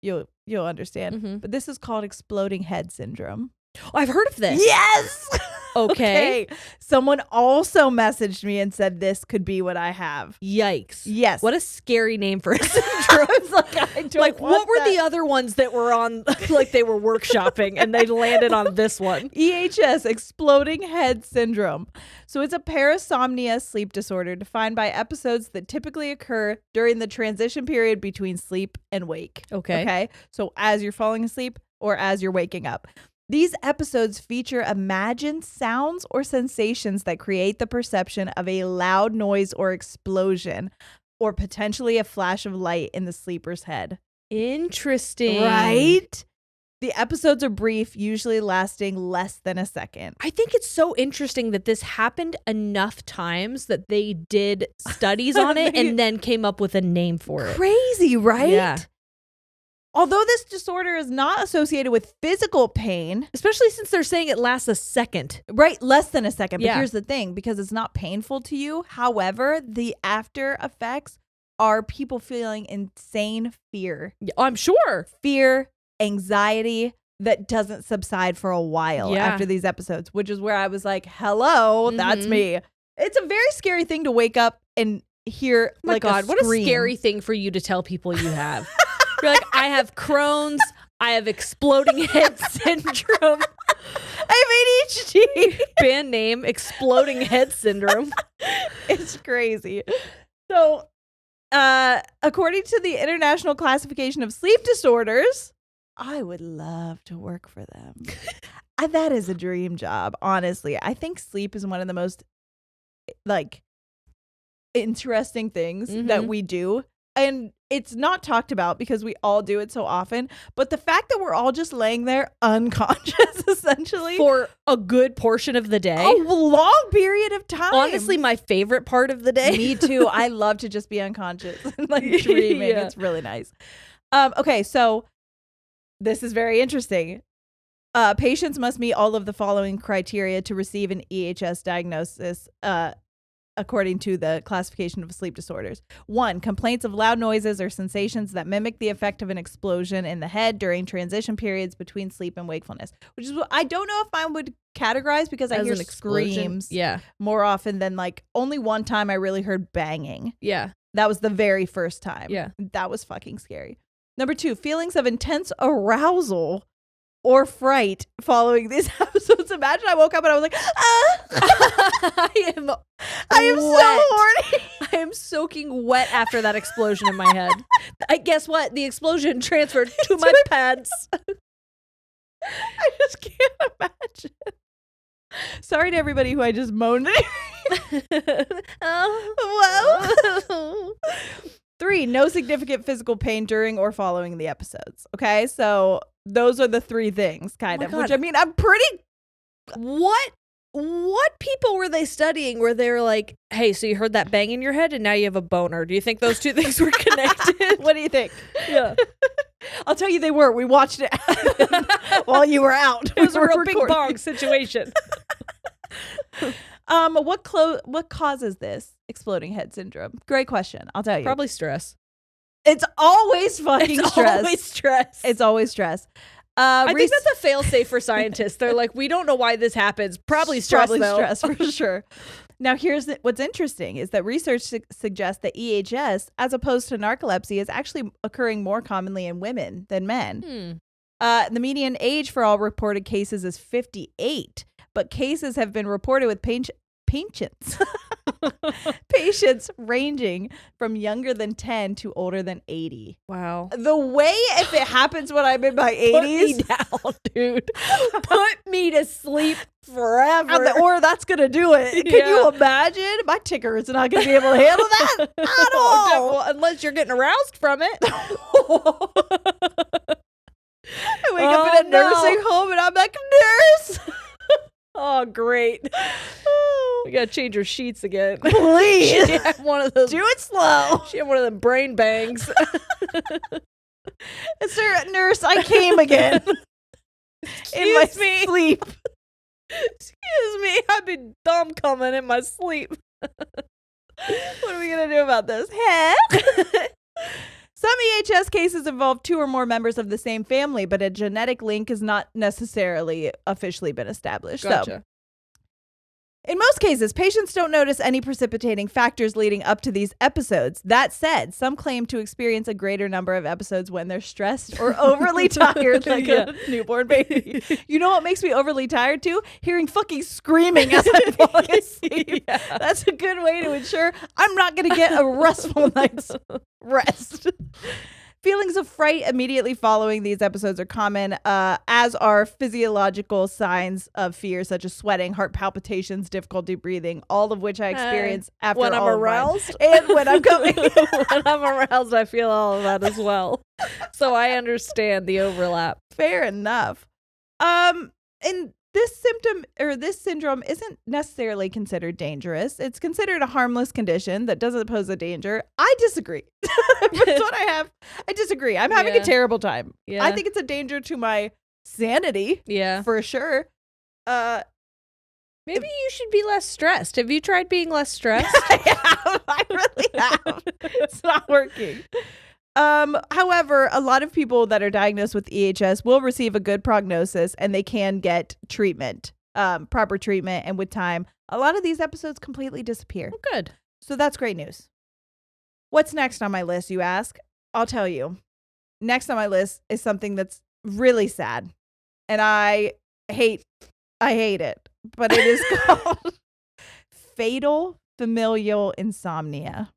you'll understand. But this is called exploding head syndrome. Oh, I've heard of this. Yes. Okay. Someone also messaged me and said this could be what I have. Yikes. Yes. What a scary name for a syndrome. I was like, I don't like, want what were that. the other ones that were on, like they were workshopping and they landed on this one? EHS, exploding head syndrome. So it's a parasomnia sleep disorder defined by episodes that typically occur during the transition period between sleep and wake. Okay. So as you're falling asleep or as you're waking up. These episodes feature imagined sounds or sensations that create the perception of a loud noise or explosion, or potentially a flash of light in the sleeper's head. Interesting. Right? The episodes are brief, usually lasting less than a second. I think it's so interesting that this happened enough times that they did studies on it and then came up with a name for it. Crazy, right? Yeah. Although this disorder is not associated with physical pain, especially since they're saying it lasts a second. Right, less than a second. But Yeah. here's the thing, because it's not painful to you. However, the after effects are people feeling insane fear. I'm sure. Fear, anxiety that doesn't subside for a while after these episodes, which is where I was like, hello, that's me. It's a very scary thing to wake up and hear My like God, a what a scream. scary thing for you to tell people you have. You're like, I have Crohn's, I have exploding head syndrome. I have ADHD. Band name, exploding head syndrome. It's crazy. So, according to the International Classification of Sleep Disorders, I would love to work for them. That is a dream job, honestly. I think sleep is one of the most, like, interesting things that we do. And it's not talked about because we all do it so often. But the fact that we're all just laying there unconscious, essentially. For a good portion of the day. A long period of time. Honestly, my favorite part of the day. Me too. I love to just be unconscious and like dreaming. Yeah. It's really nice. Okay, so this is very interesting. Patients must meet all of the following criteria to receive an EHS diagnosis, according to the classification of sleep disorders. 1, complaints of loud noises or sensations that mimic the effect of an explosion in the head during transition periods between sleep and wakefulness, which is what I don't know if I would categorize because I hear screams more often than like only one time I really heard banging. Yeah. That was the very first time. Yeah. That was fucking scary. Number 2, feelings of intense arousal or fright following these episodes. Imagine I woke up and I was like, I am so horny. I am soaking wet after that explosion in my head. I guess what? The explosion transferred to my pants. I just can't imagine. Sorry to everybody who I just moaned at. Whoa. 3, no significant physical pain during or following the episodes. Okay, so those are the 3 things, kind of. God. Which I mean, I'm pretty. What people were they studying where they were like, hey, so you heard that bang in your head and now you have a boner? Do you think those 2 things were connected? What do you think? Yeah. I'll tell you they were. We watched it while you were out. It was a real big bong situation. What causes this exploding head syndrome? Great question. I'll tell you. Probably stress. It's always fucking stress. Always stress. It's always stress. I think that's a fail-safe for scientists. They're like, we don't know why this happens. Probably stress, though. Stress, for sure. Now, here's what's interesting is that research suggests that EHS, as opposed to narcolepsy, is actually occurring more commonly in women than men. The median age for all reported cases is 58, but cases have been reported with patients ranging from younger than 10 to older than 80. Wow. The way if it happens when I'm in my 80s. Put me down, dude. Put me to sleep forever. Or that's going to do it. Can you imagine? My ticker is not going to be able to handle that at all. Well, unless you're getting aroused from it. I wake up in a nursing home and I'm like, nurse. Oh, great. We got to change her sheets again. Please. She had one of those. Do it slow. She had one of them brain bangs. Sir, nurse, I came again. In my sleep. Excuse me. I've been dumb coming in my sleep. What are we going to do about this? Some EHS cases involve 2 or more members of the same family, but a genetic link has not necessarily officially been established. Gotcha. So, in most cases, patients don't notice any precipitating factors leading up to these episodes. That said, some claim to experience a greater number of episodes when they're stressed or overly tired, like a newborn baby. You know what makes me overly tired too? Hearing fucking screaming as I'm falling asleep. That's a good way to ensure I'm not going to get a restful night's rest. Feelings of fright immediately following these episodes are common, as are physiological signs of fear, such as sweating, heart palpitations, difficulty breathing, all of which I experience after when I'm aroused. And when I'm coming. When I'm aroused, I feel all of that as well. So I understand the overlap. Fair enough. And this syndrome isn't necessarily considered dangerous. It's considered a harmless condition that doesn't pose a danger. I disagree. That's what I disagree. I'm having a terrible time. Yeah. I think it's a danger to my sanity. Yeah. For sure. Maybe you should be less stressed. Have you tried being less stressed? I really have. It's not working. However, a lot of people that are diagnosed with EHS will receive a good prognosis and they can get treatment, proper treatment. And with time, a lot of these episodes completely disappear. Oh, good. So that's great news. What's next on my list, you ask? I'll tell you. Next on my list is something that's really sad. And I hate it. But it is called fatal familial insomnia.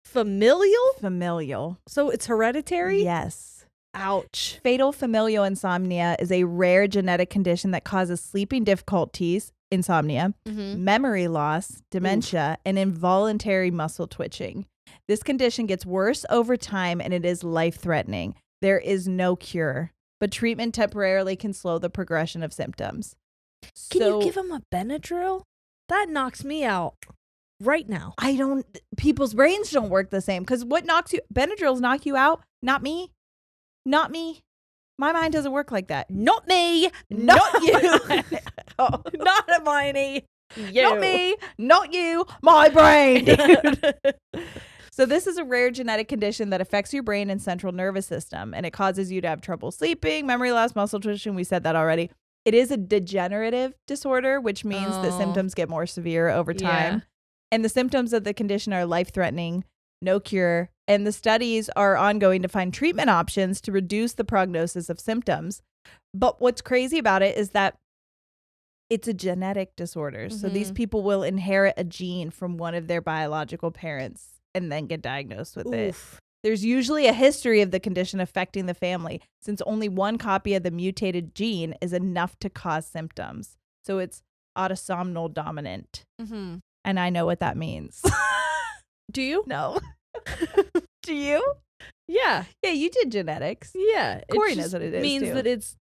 Familial. So it's hereditary? Yes. Ouch. Fatal familial insomnia is a rare genetic condition that causes sleeping difficulties, insomnia, memory loss, dementia, and involuntary muscle twitching. This condition gets worse over time and it is life-threatening. There is no cure, but treatment temporarily can slow the progression of symptoms. Can you give him a Benadryl? That knocks me out right now. People's brains don't work the same because Benadryls knock you out, not me. Not me. My mind doesn't work like that. Not me. Not you. Oh, not Hermione. You. Not me. Not you. My brain. Dude. So this is a rare genetic condition that affects your brain and central nervous system, and it causes you to have trouble sleeping, memory loss, muscle twitching. We said that already. It is a degenerative disorder, which means that symptoms get more severe over time. Yeah. And the symptoms of the condition are life-threatening, no cure, and the studies are ongoing to find treatment options to reduce the prognosis of symptoms. But what's crazy about it is that it's a genetic disorder. So these people will inherit a gene from one of their biological parents and then get diagnosed with it. There's usually a history of the condition affecting the family, since only one copy of the mutated gene is enough to cause symptoms. So it's autosomal dominant. And I know what that means. Do you? No. Do you? Yeah. Yeah, you did genetics. Yeah. Corey knows what it is. Means that it's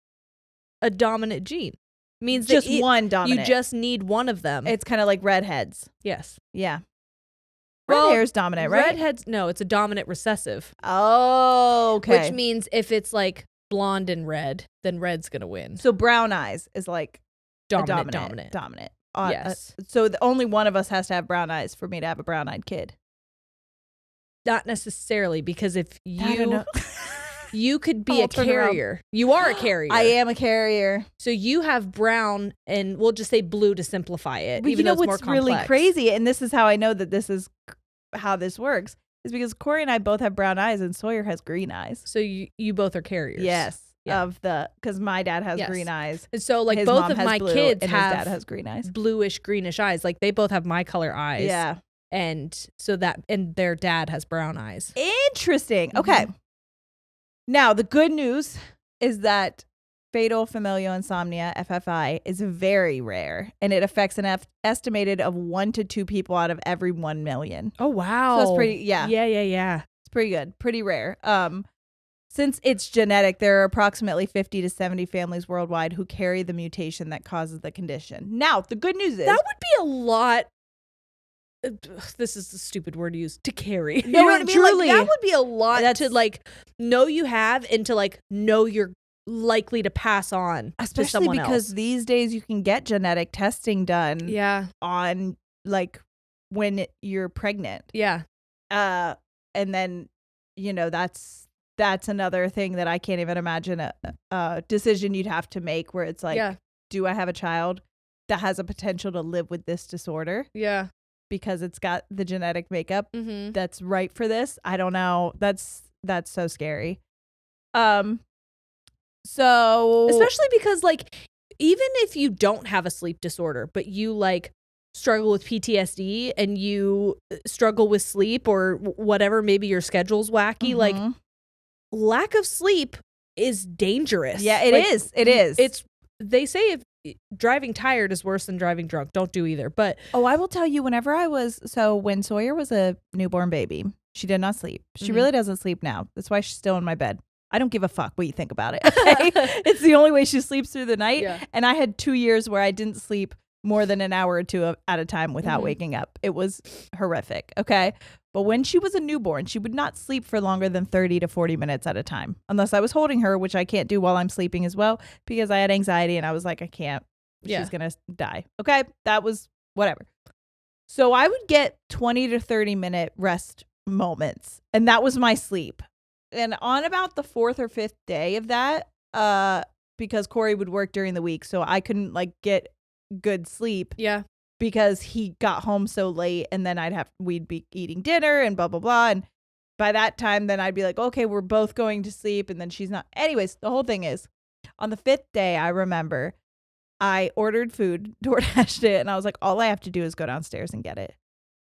a dominant gene. Means just that one dominant. You just need one of them. It's kind of like redheads. Yes. Yeah. Red hair is dominant, right? Redheads, no, it's a dominant recessive. Oh, okay. Which means if it's like blonde and red, then red's gonna win. So brown eyes is like dominant. Yes. So only one of us has to have brown eyes for me to have a brown-eyed kid. Not necessarily, because if you could be a carrier. You are a carrier. I am a carrier. So you have brown, and we'll just say blue to simplify it. But even you know though it's what's more really complex. crazy, and this is how I know that this is how this works, is because Corey and I both have brown eyes, and Sawyer has green eyes. So you both are carriers. Yes. Yeah. Because my dad has green eyes. And so like his both of my blue, kids and have his dad has green eyes. Bluish, greenish eyes. Like they both have my color eyes. Yeah. And so and their dad has brown eyes. Interesting. Okay. Now, the good news is that fatal familial insomnia, FFI, is very rare, and it affects an estimated of 1 to 2 people out of every 1 million. Oh, wow. So that's pretty, yeah. Yeah. It's pretty good. Pretty rare. Since it's genetic, there are approximately 50 to 70 families worldwide who carry the mutation that causes the condition. Now, the good news is... That would be a lot... This is a stupid word to use, to carry. No, you know what I mean? truly. Like, that would be a lot to like know you have and to like know you're likely to pass on, especially to someone because else. These days you can get genetic testing done. Yeah. On like when you're pregnant. Yeah. And then that's another thing that I can't even imagine a decision you'd have to make where it's like, do I have a child that has a potential to live with this disorder? Yeah. Because it's got the genetic makeup that's right for this. I don't know. That's so scary. So especially because like even if you don't have a sleep disorder, but you like struggle with PTSD and you struggle with sleep or whatever, maybe your schedule's wacky, like lack of sleep is dangerous. Yeah, it is. It is. They say if driving tired is worse than driving drunk. Don't do either. But I will tell you, when Sawyer was a newborn baby, she did not sleep. She really doesn't sleep now. That's why she's still in my bed. I don't give a fuck what you think about it. Okay? It's the only way she sleeps through the night. Yeah. And I had 2 years where I didn't sleep more than an hour or two at a time without waking up. It was horrific. Okay. But when she was a newborn, she would not sleep for longer than 30 to 40 minutes at a time, unless I was holding her, which I can't do while I'm sleeping as well, because I had anxiety and I was like, I can't. She's going to die. Okay. That was whatever. So I would get 20 to 30 minute rest moments, and that was my sleep. And on about the 4th or 5th day of that, because Corey would work during the week, so I couldn't like get good sleep. Yeah. Because he got home so late, and then we'd be eating dinner and blah, blah, blah. And by that time, then I'd be like, okay, we're both going to sleep. And then she's not. Anyways, the whole thing is on the 5th day, I remember I ordered food, DoorDashed it. And I was like, all I have to do is go downstairs and get it.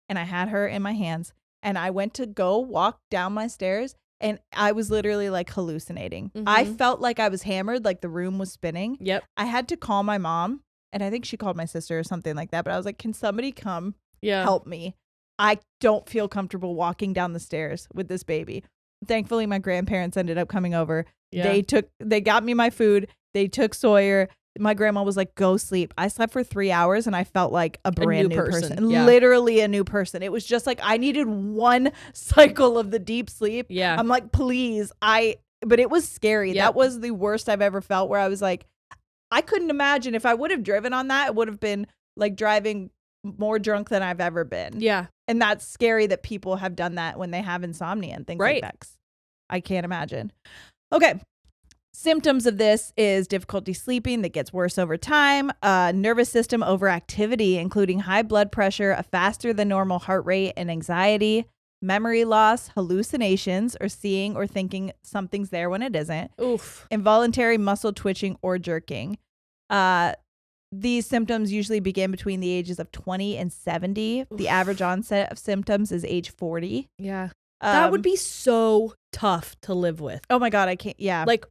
And I had her in my hands. And I went to go walk down my stairs. And I was literally like hallucinating. I felt like I was hammered, like the room was spinning. Yep. I had to call my mom. And I think she called my sister or something like that. But I was like, can somebody come help me? I don't feel comfortable walking down the stairs with this baby. Thankfully, my grandparents ended up coming over. Yeah. They got me my food. They took Sawyer. My grandma was like, go sleep. I slept for 3 hours and I felt like a brand new person. Yeah. Literally a new person. It was just like I needed one cycle of the deep sleep. Yeah. I'm like, please. But it was scary. Yep. That was the worst I've ever felt, where I was like, I couldn't imagine if I would have driven on that. It would have been like driving more drunk than I've ever been. Yeah. And that's scary that people have done that when they have insomnia and things like that. I can't imagine. Okay. Symptoms of this is difficulty sleeping that gets worse over time, nervous system overactivity, including high blood pressure, a faster than normal heart rate, and anxiety, memory loss, hallucinations, or seeing or thinking something's there when it isn't, involuntary muscle twitching or jerking. These symptoms usually begin between the ages of 20 and 70. The average onset of symptoms is age 40. Yeah. That would be so tough to live with. Oh my God, I can't. Yeah. Like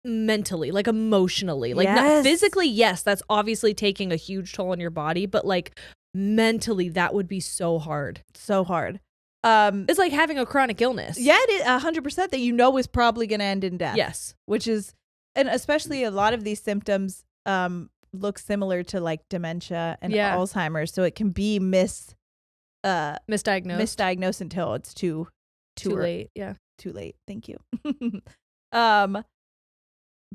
mentally, like emotionally, like not physically. Yes, that's obviously taking a huge toll on your body, but like mentally, that would be so hard. So hard. It's like having a chronic illness. Yeah, it is 100% that is probably going to end in death. Yes. Which is, and especially a lot of these symptoms look similar to like dementia and Alzheimer's, so it can be misdiagnosed until it's too late. Yeah, too late. Thank you.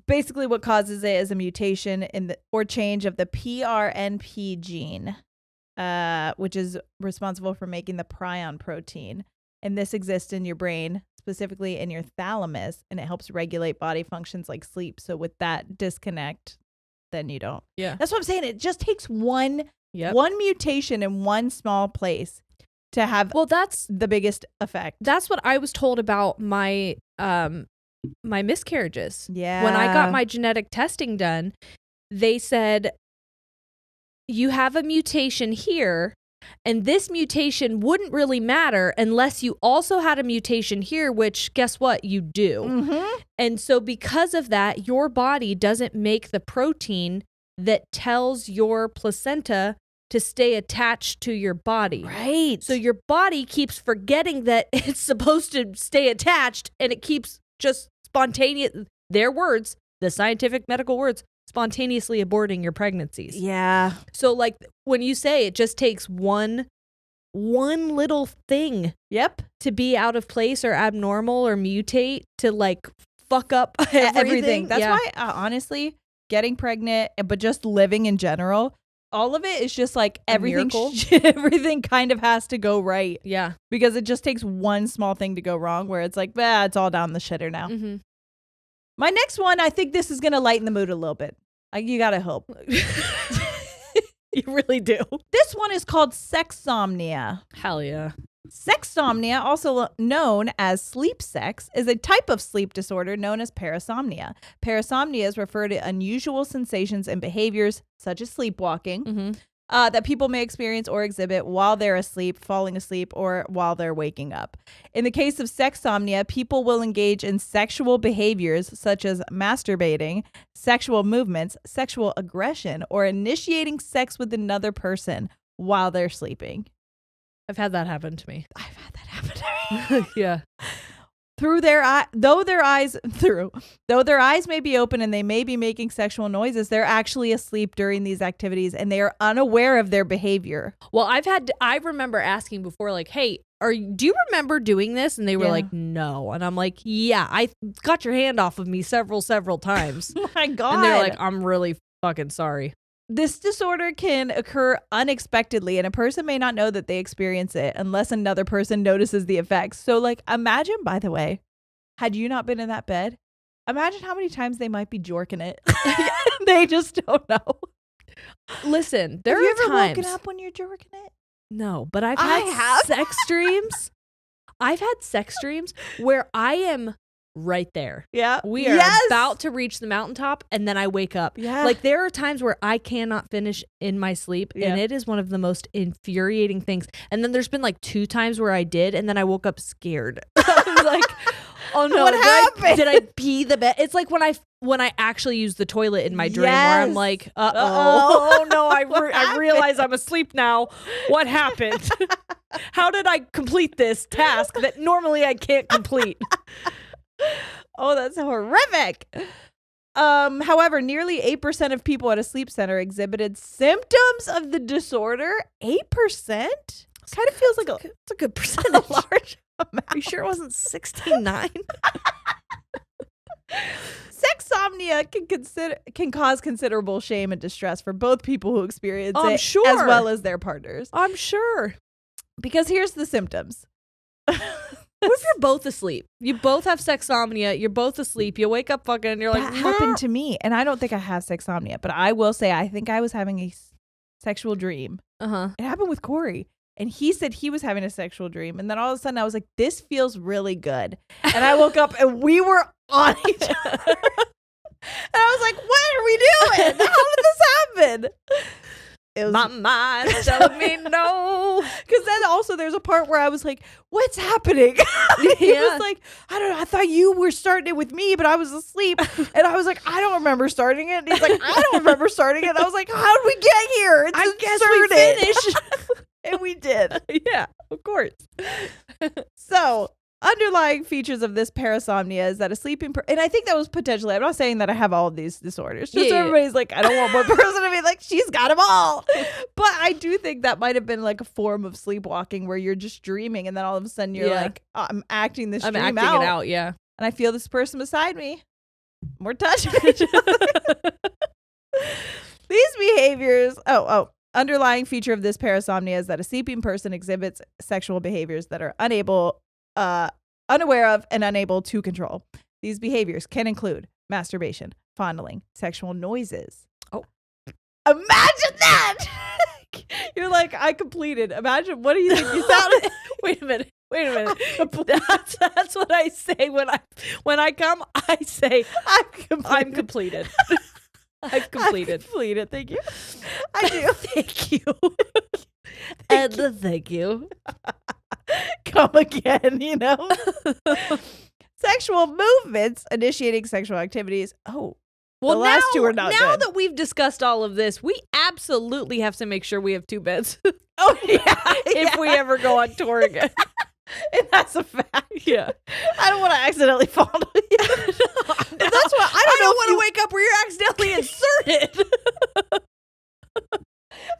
Basically, what causes it is a mutation or change of the PRNP gene, which is responsible for making the prion protein, and this exists in your brain, specifically in your thalamus, and it helps regulate body functions like sleep. So with that disconnect, then you don't. Yeah. That's what I'm saying. It just takes one mutation in one small place to have that's the biggest effect. That's what I was told about my miscarriages. Yeah. When I got my genetic testing done, they said you have a mutation here, and this mutation wouldn't really matter unless you also had a mutation here, which guess what? You do. Mm-hmm. And so because of that, your body doesn't make the protein that tells your placenta to stay attached to your body. Right. So your body keeps forgetting that it's supposed to stay attached, and it keeps just spontaneous, their words, the scientific medical words, spontaneously aborting your pregnancies. Yeah. So like when you say it just takes one little thing to be out of place or abnormal or mutate to like fuck up everything. That's why honestly, getting pregnant, but just living in general, all of it is just like everything kind of has to go right. Yeah. Because it just takes one small thing to go wrong where it's like, it's all down the shitter now. Mm-hmm. My next one, I think this is going to lighten the mood a little bit. You got to hope. You really do. This one is called sexsomnia. Hell yeah. Sexsomnia, also known as sleep sex, is a type of sleep disorder known as parasomnia. Parasomnias refer to unusual sensations and behaviors, such as sleepwalking, that people may experience or exhibit while they're asleep, falling asleep, or while they're waking up. In the case of sexsomnia, people will engage in sexual behaviors such as masturbating, sexual movements, sexual aggression, or initiating sex with another person while they're sleeping. I've had that happen to me. I've had that happen to me. Yeah. Though their eyes may be open and they may be making sexual noises, they're actually asleep during these activities and they are unaware of their behavior. Well, I remember asking before, like, hey, do you remember doing this? And they were like, no. And I'm like, yeah, I got your hand off of me several times. Oh my God. And they're like, I'm really fucking sorry. This disorder can occur unexpectedly, and a person may not know that they experience it unless another person notices the effects. So, like, imagine, by the way, had you not been in that bed, imagine how many times they might be jorking it. They just don't know. Listen, there have are you ever times. woken up when you're jorking it? No, but I've had sex dreams. I've had sex dreams where I am right there. Yeah. We are about to reach the mountaintop and then I wake up. Yeah. Like there are times where I cannot finish in my sleep and it is one of the most infuriating things. And then there's been like 2 times where I did and then I woke up scared. I was like, oh no, what happened? Did I pee the bed? It's like when I actually use the toilet in my dream where I'm like, oh no, I realize I'm asleep now. What happened? How did I complete this task that normally I can't complete? Oh, that's horrific. However, nearly 8% of people at a sleep center exhibited symptoms of the disorder. 8%? Kind of feels like it's a good percentage. A large amount. Are you sure it wasn't 69? Sexsomnia can cause considerable shame and distress for both people who experience it, sure. as well as their partners. I'm sure. Because here's the symptoms. What if you're both asleep? You both have sexsomnia. You're both asleep. You wake up fucking and you're like, that happened to me. And I don't think I have sexsomnia, but I will say I think I was having a sexual dream. Uh-huh. It happened with Corey. And he said he was having a sexual dream. And then all of a sudden I was like, this feels really good. And I woke up and we were on each other. And I was like, what are we doing? How did this happen? It was my mind's telling me no. Because then also there's a part where I was like, what's happening? He was like, I don't know. I thought you were starting it with me, but I was asleep. And I was like, I don't remember starting it. And he's like, I don't remember starting it. And I was like, how did we get here? It's I guess we finished. And we did. Yeah, of course. So underlying features of this parasomnia is that a sleeping and I think that was potentially, I'm not saying that I have all of these disorders, just so everybody's like, I don't want one person to be like, she's got them all. But I do think that might have been like a form of sleepwalking where you're just dreaming and then all of a sudden you're like, oh, I'm acting this dream it out, yeah. And I feel this person beside me. We're touching each other. These behaviors, underlying feature of this parasomnia is that a sleeping person exhibits sexual behaviors that are unaware of and unable to control. These behaviors can include masturbation, fondling, sexual noises. Oh, imagine that! You're like, I completed. Imagine, what do you think you sounded? Wait a minute. That's what I say when I come. I say I'm completed. I've completed. Thank you. I do. Thank you. Thank you. Come again, you know. Sexual movements, initiating sexual activities. Oh, well, the last 2 are not good. Now that we've discussed all of this, we absolutely have to make sure we have 2 beds. Oh yeah, if we ever go on tour again. And that's a fact. Yeah. I don't want to accidentally fondle you. No, that's what I don't want to wake up where you're accidentally inserted.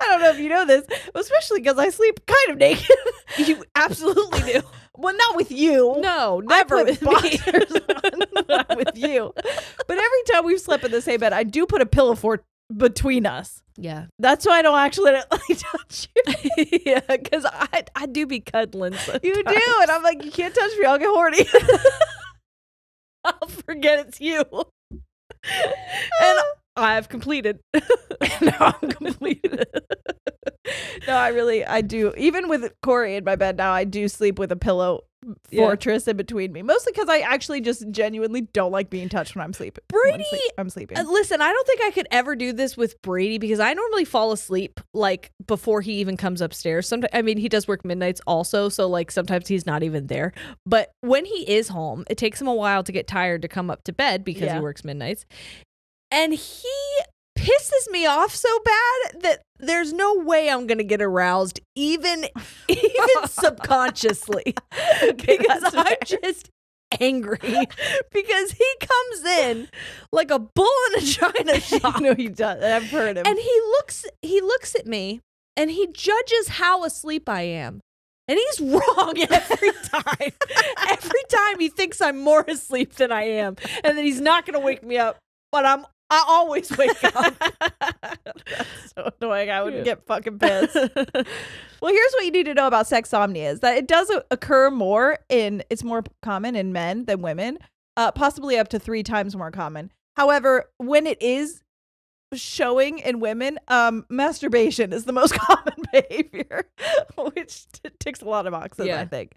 I don't know if you know this, especially because I sleep kind of naked. You absolutely do. Well, not with you. No, never with me. Not with you. But every time we've slept in the same bed, I do put a pillow fort between us. Yeah. That's why I don't actually touch you. Yeah, because I do be cuddling sometimes. You do, and I'm like, you can't touch me, I'll get horny. I'll forget it's you. And I've completed. Now I'm completed. No, I do. Even with Corey in my bed now, I do sleep with a pillow fortress in between me. Mostly because I actually just genuinely don't like being touched when I'm sleeping. Brady, I'm sleeping. Listen, I don't think I could ever do this with Brady because I normally fall asleep like before he even comes upstairs. Sometimes, I mean, he does work midnights also, so like sometimes he's not even there. But when he is home, it takes him a while to get tired to come up to bed because he works midnights. And he pisses me off so bad that there's no way I'm going to get aroused even subconsciously because I'm just angry because he comes in like a bull in a china shop. No, he does. I've heard him. And he looks at me and he judges how asleep I am. And he's wrong every time. Every time he thinks I'm more asleep than I am and that he's not going to wake me up. But I always wake up. That's so annoying. I would get fucking pissed. Well, here's what you need to know about sexsomnia is that it does occur it's more common in men than women, possibly up to 3 times more common. However, when it is showing in women, masturbation is the most common behavior, which ticks a lot of boxes, I think.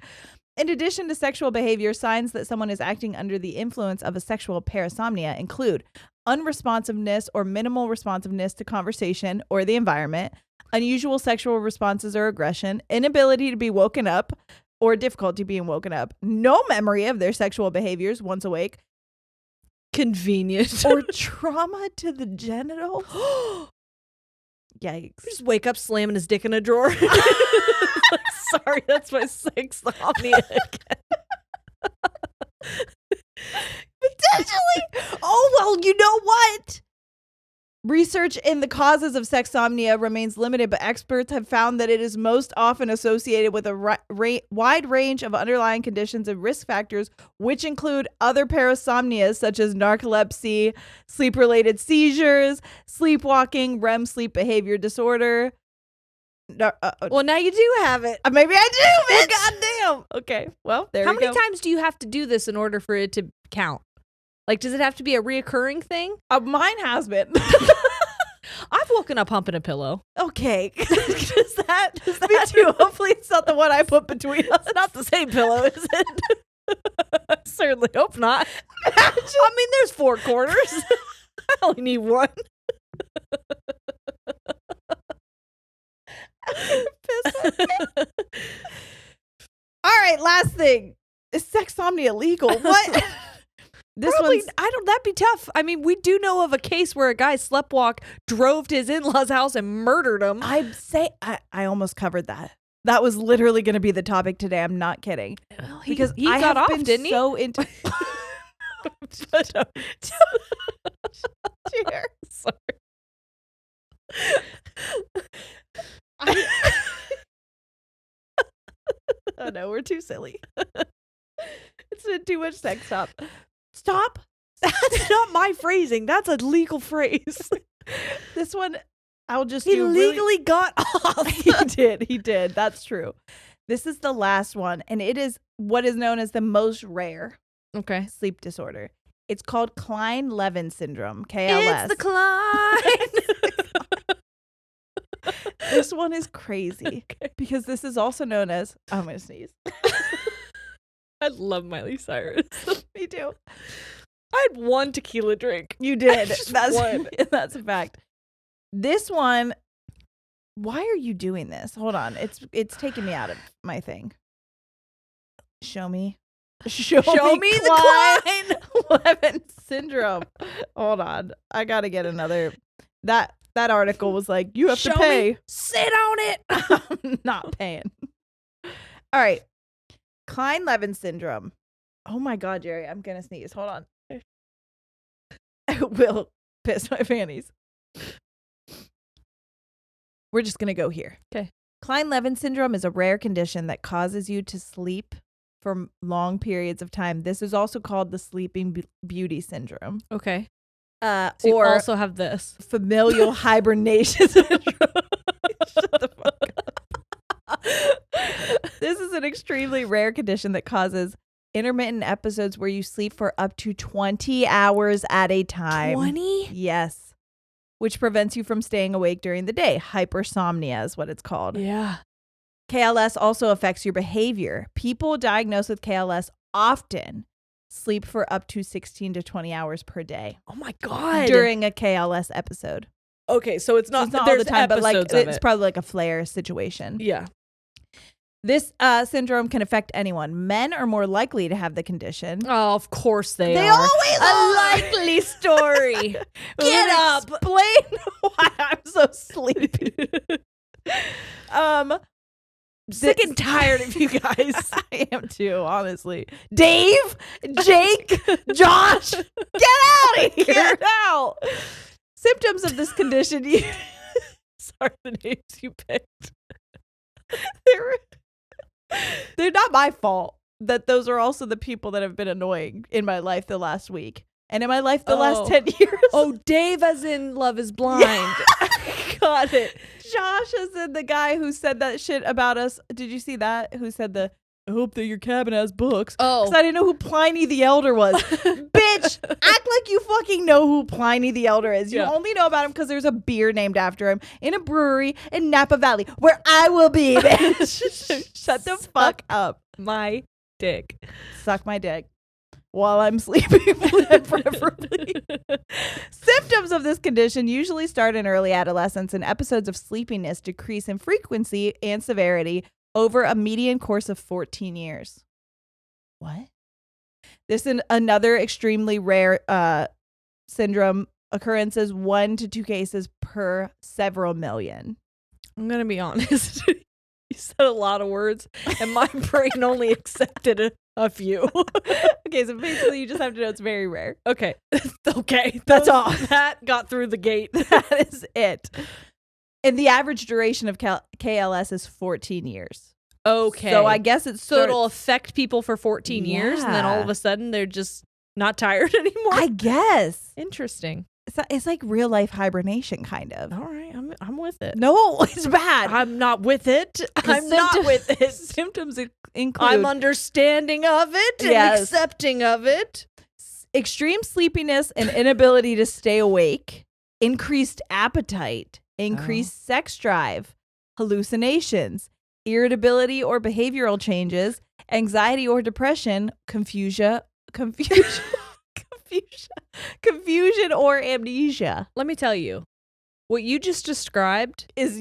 In addition to sexual behavior, signs that someone is acting under the influence of a sexual parasomnia include unresponsiveness or minimal responsiveness to conversation or the environment, unusual sexual responses or aggression, inability to be woken up or difficulty being woken up, no memory of their sexual behaviors once awake, convenient, or trauma to the genitals. Yikes. Just wake up slamming his dick in a drawer. Sorry, that's my sexomnia again. Potentially. Oh, well, you know what? Research in the causes of sexsomnia remains limited, but experts have found that it is most often associated with a wide range of underlying conditions and risk factors, which include other parasomnias such as narcolepsy, sleep-related seizures, sleepwalking, REM sleep behavior disorder. Well, now you do have it. Maybe I do, bitch. Well, goddamn. Okay, well, there How we go. many times do you have to do this in order for it to count? Like, does it have to be a reoccurring thing? Mine has been. I've woken up humping a pillow. Okay. Does that me too. Hopefully it's not the one I put between us. It's not the same pillow, is it? I certainly hope not. I mean, there's 4 corners. I only need one. All right, last thing. Is sexsomnia legal? What? That'd be tough. I mean, we do know of a case where a guy sleptwalk, drove to his in-laws' house and murdered him. I almost covered that. That was literally going to be the topic today. I'm not kidding. Well, because he got off, didn't he? So into Sorry. Oh no, we're too silly. It's been too much sex talk. Stop. That's not my phrasing. That's a legal phrase. This one, I'll just He legally got off. He did. That's true. This is the last one, and it is what is known as the most rare sleep disorder. It's called Klein-Levin syndrome, KLS. It's the Klein. This one is crazy because this is also known as, I'm going to sneeze. I love Miley Cyrus. Me too. I had 1 tequila drink. You did. That's one. That's a fact. This one, why are you doing this? Hold on. It's taking me out of my thing. Show me the Klein-Levin syndrome. Hold on. I got to get another. That article was like, you have to pay. Sit on it. I'm not paying. All right. Klein-Levin syndrome. Oh my God, Jerry, I'm going to sneeze. Hold on. I will piss my panties. We're just going to go here. Okay. Klein-Levin syndrome is a rare condition that causes you to sleep for long periods of time. This is also called the sleeping beauty syndrome. Okay. So you also have this. Familial hibernation syndrome. Shut the fuck up. This is an extremely rare condition that causes intermittent episodes where you sleep for up to 20 hours at a time. 20? Yes. Which prevents you from staying awake during the day. Hypersomnia is what it's called. Yeah. KLS also affects your behavior. People diagnosed with KLS often sleep for up to 16 to 20 hours per day. Oh my God. During a KLS episode. Okay, so it's not all the time, but like it's probably like a flare situation. Yeah. This syndrome can affect anyone. Men are more likely to have the condition. Oh, of course they are. Always are. A likely story. Get up. Explain why I'm so sleepy. Sick and tired of you guys. I am too, honestly. Dave, Jake, Josh, get out of here. Get out. Symptoms of this condition. Sorry, the names you picked. They're not my fault. That those are also the people that have been annoying in my life the last week. And in my life the last 10 years. Oh, Dave as in Love is Blind. Yeah. Got it. Josh as in the guy who said that shit about us. Did you see that? Who said I hope that your cabin has books. Oh. Because I didn't know who Pliny the Elder was. Bitch, act like you fucking know who Pliny the Elder is. You only know about him because there's a beer named after him in a brewery in Napa Valley where I will be, bitch. Shut the fuck up. My dick. Suck my dick while I'm sleeping, preferably. Symptoms of this condition usually start in early adolescence, and episodes of sleepiness decrease in frequency and severity over a median course of 14 years. What? This is another extremely rare syndrome. Occurrences 1 to 2 cases per several million. I'm going to be honest. You said a lot of words, and my brain only accepted a few. Okay, so basically you just have to know it's very rare. Okay. Okay. That's all. That got through the gate. That is it. And the average duration of KLS is 14 years. Okay. So I guess it'll affect people for 14 years, and then all of a sudden they're just not tired anymore? I guess. Interesting. It's like real life hibernation, kind of. All right, I'm with it. No, it's bad. I'm not with it. I'm not with it. Symptoms include I'm understanding of it and accepting of it. Extreme sleepiness and inability to stay awake, increased appetite, increased sex drive, hallucinations, irritability or behavioral changes, anxiety or depression, confusion or amnesia. Let me tell you, what you just described is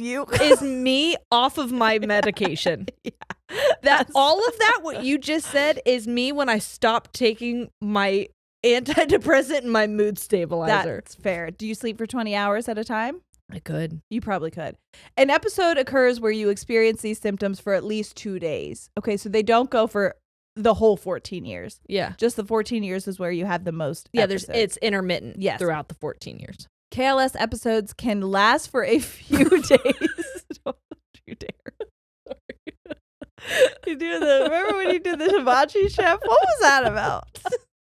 me off of my medication. All of that, what you just said, is me when I stopped taking my antidepressant and my mood stabilizer. That's fair. Do you sleep for 20 hours at a time? I could. You probably could. An episode occurs where you experience these symptoms for at least 2 days. Okay, so they don't go for the whole 14 years. Yeah. Just the 14 years is where you have the most episodes. It's intermittent yes. throughout the 14 years. KLS episodes can last for a few days. Don't you dare. Sorry. Remember when you did the hibachi chef? What was that about?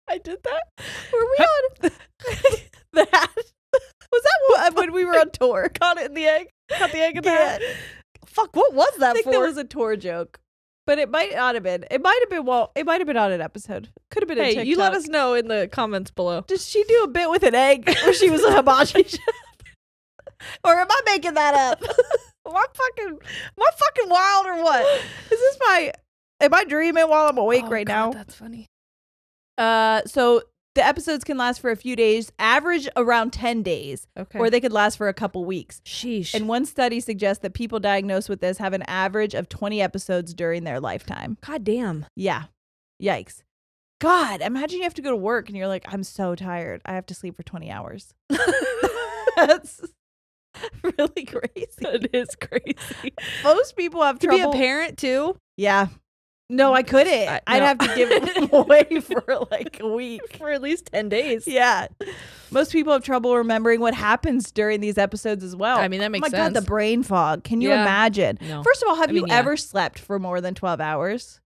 I did that? Were we on that? Was that when we were on tour? Caught it in the egg? Caught the egg in the hat? Fuck, what was that I think for? That was a tour joke. But it might not have been. It might have been on an episode. Could have been a TikTok. You let us know in the comments below. Did she do a bit with an egg where she was a hibachi chef? Or am I making that up? Am I fucking wild or what? Am I dreaming while I'm awake right now? That's funny. So the episodes can last for a few days, average around 10 days, or they could last for a couple weeks. Sheesh. And one study suggests that people diagnosed with this have an average of 20 episodes during their lifetime. God damn. Yeah. Yikes. God, imagine you have to go to work and you're like, I'm so tired. I have to sleep for 20 hours. That's really crazy. It is crazy. Most people have trouble. To be a parent too? Yeah. No, I couldn't. I'd have to give it away for like a week. For at least 10 days. Yeah. Most people have trouble remembering what happens during these episodes as well. I mean, that makes sense. Oh my God, the brain fog. Can you imagine? No. First of all, have you ever slept for more than 12 hours?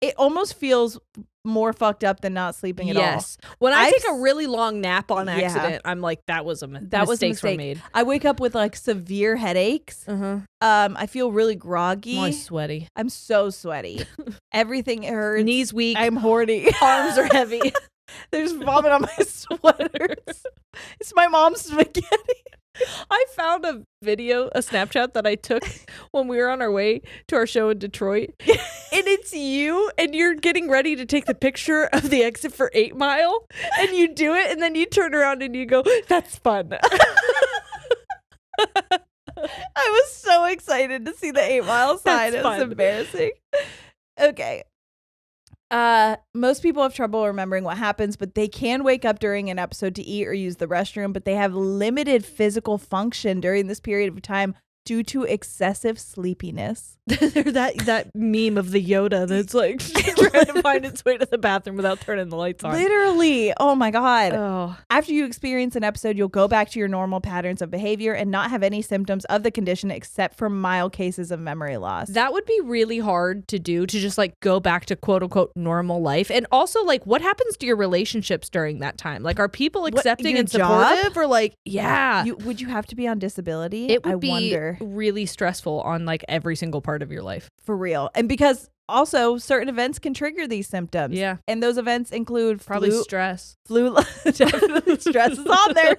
It almost feels more fucked up than not sleeping at all. Yes. When I take a really long nap on accident, I'm like, that was a mistake. Mistakes were made. I wake up with like severe headaches. I feel really groggy. I'm sweaty. I'm so sweaty. Everything hurts. Knees weak. I'm horny. Arms are heavy. There's vomit on my sweaters. It's my mom's spaghetti. I found a Snapchat that I took when we were on our way to our show in Detroit. And it's you, and you're getting ready to take the picture of the exit for 8 Mile. And you do it, and then you turn around and you go, that's fun. I was so excited to see the 8 Mile sign. It was embarrassing. Okay. Most people have trouble remembering what happens, but they can wake up during an episode to eat or use the restroom, but they have limited physical function during this period of time due to excessive sleepiness. There's that meme of the Yoda that's like trying to find its way to the bathroom without turning the lights on. Literally. Oh my God. Oh. After you experience an episode, you'll go back to your normal patterns of behavior and not have any symptoms of the condition except for mild cases of memory loss. That would be really hard to do, to just like go back to quote unquote normal life. And also, like, what happens to your relationships during that time? Like, are people accepting and supportive, or like, would you have to be on disability? It would be really stressful on like every single part of your life. For real. And because also certain events can trigger these symptoms. Yeah. And those events include probably stress. Definitely stress is on there.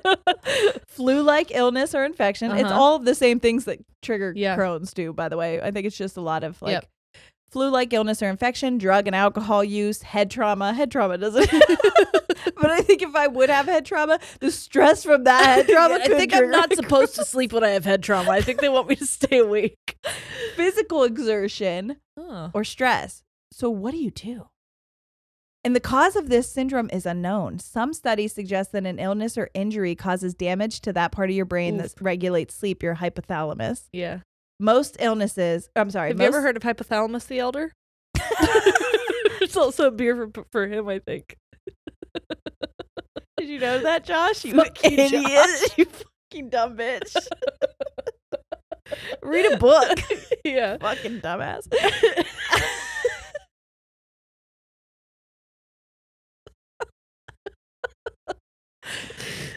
Flu-like illness or infection. It's all the same things that trigger Crohn's too, by the way. I think it's just a lot of like flu-like illness or infection, drug and alcohol use, head trauma. Head trauma doesn't. But I think if I would have head trauma, the stress from that head trauma I think I'm not supposed to sleep when I have head trauma. I think they want me to stay awake. Physical exertion or stress. So what do you do? And the cause of this syndrome is unknown. Some studies suggest that an illness or injury causes damage to that part of your brain that regulates sleep, your hypothalamus. Yeah. Most illnesses, Have you ever heard of Hypothalamus the Elder? It's also a beer for him, I think. Did you know that, Josh? You idiot. Josh. You fucking dumb bitch. Read a book. Yeah. Fucking dumbass.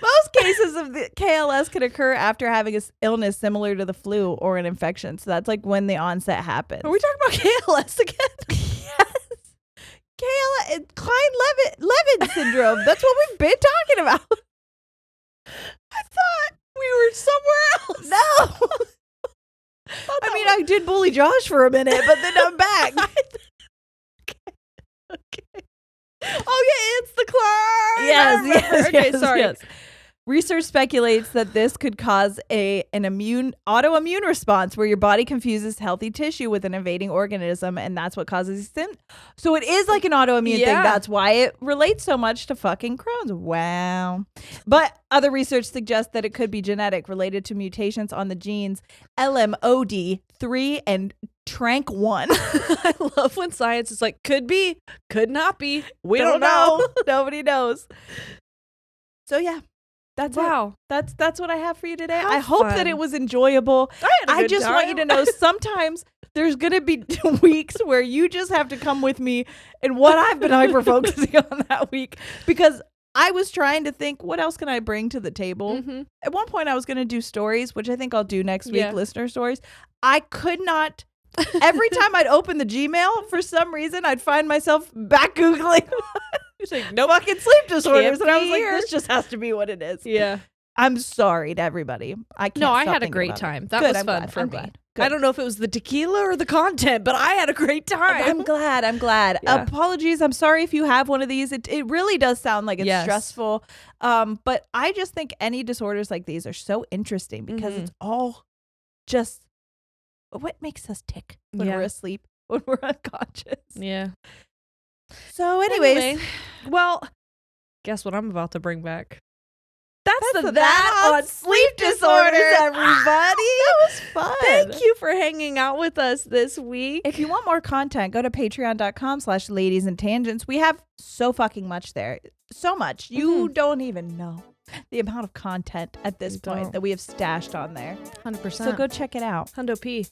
Most cases of the KLS can occur after having an illness similar to the flu or an infection. So that's like when the onset happens. Are we talking about KLS again? Yes. KLS, Klein-Levin syndrome. That's what we've been talking about. I thought we were somewhere else. No. I mean, I did bully Josh for a minute, but then I'm back. Okay. Oh, yeah, it's the Klein. Yes. Okay, sorry. Yes. Research speculates that this could cause an autoimmune response where your body confuses healthy tissue with an invading organism, and that's what causes So it is like an autoimmune thing. That's why it relates so much to fucking Crohn's. Wow. But other research suggests that it could be genetic, related to mutations on the genes LMOD3 and TRANK1. I love when science is like, could be, could not be. We don't know. Nobody knows. So yeah. That's wow. It. That's what I have for you today. How I hope fun. that it was enjoyable. I just want you to know sometimes there's going to be weeks where you just have to come with me in what I've been hyper-focusing on that week, because I was trying to think, what else can I bring to the table? Mm-hmm. At one point I was going to do stories, which I think I'll do next week, listener stories. I could not. Every time I'd open the Gmail, for some reason, I'd find myself back Googling. Like, no fucking sleep disorders. And I was like, this just has to be what it is. Yeah. I'm sorry to everybody. I had a great time. That was fun for me. I don't know if it was the tequila or the content, but I had a great time. I'm glad. Yeah. Apologies. I'm sorry if you have one of these. It really does sound like it's stressful. But I just think any disorders like these are so interesting because it's all just what makes us tick when we're asleep, when we're unconscious. Yeah. So anyways, well, guess what I'm about to bring back? That's that on sleep disorders, everybody. That was fun. Thank you for hanging out with us this week. If you want more content, go to patreon.com/ladiesandtangents. We have so fucking much there. So much. You don't even know the amount of content at this point that we have stashed on there. 100%. So go check it out. Hundo P.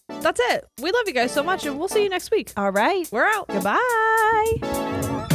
That's it. We love you guys so much, and we'll see you next week. All right. We're out. Goodbye.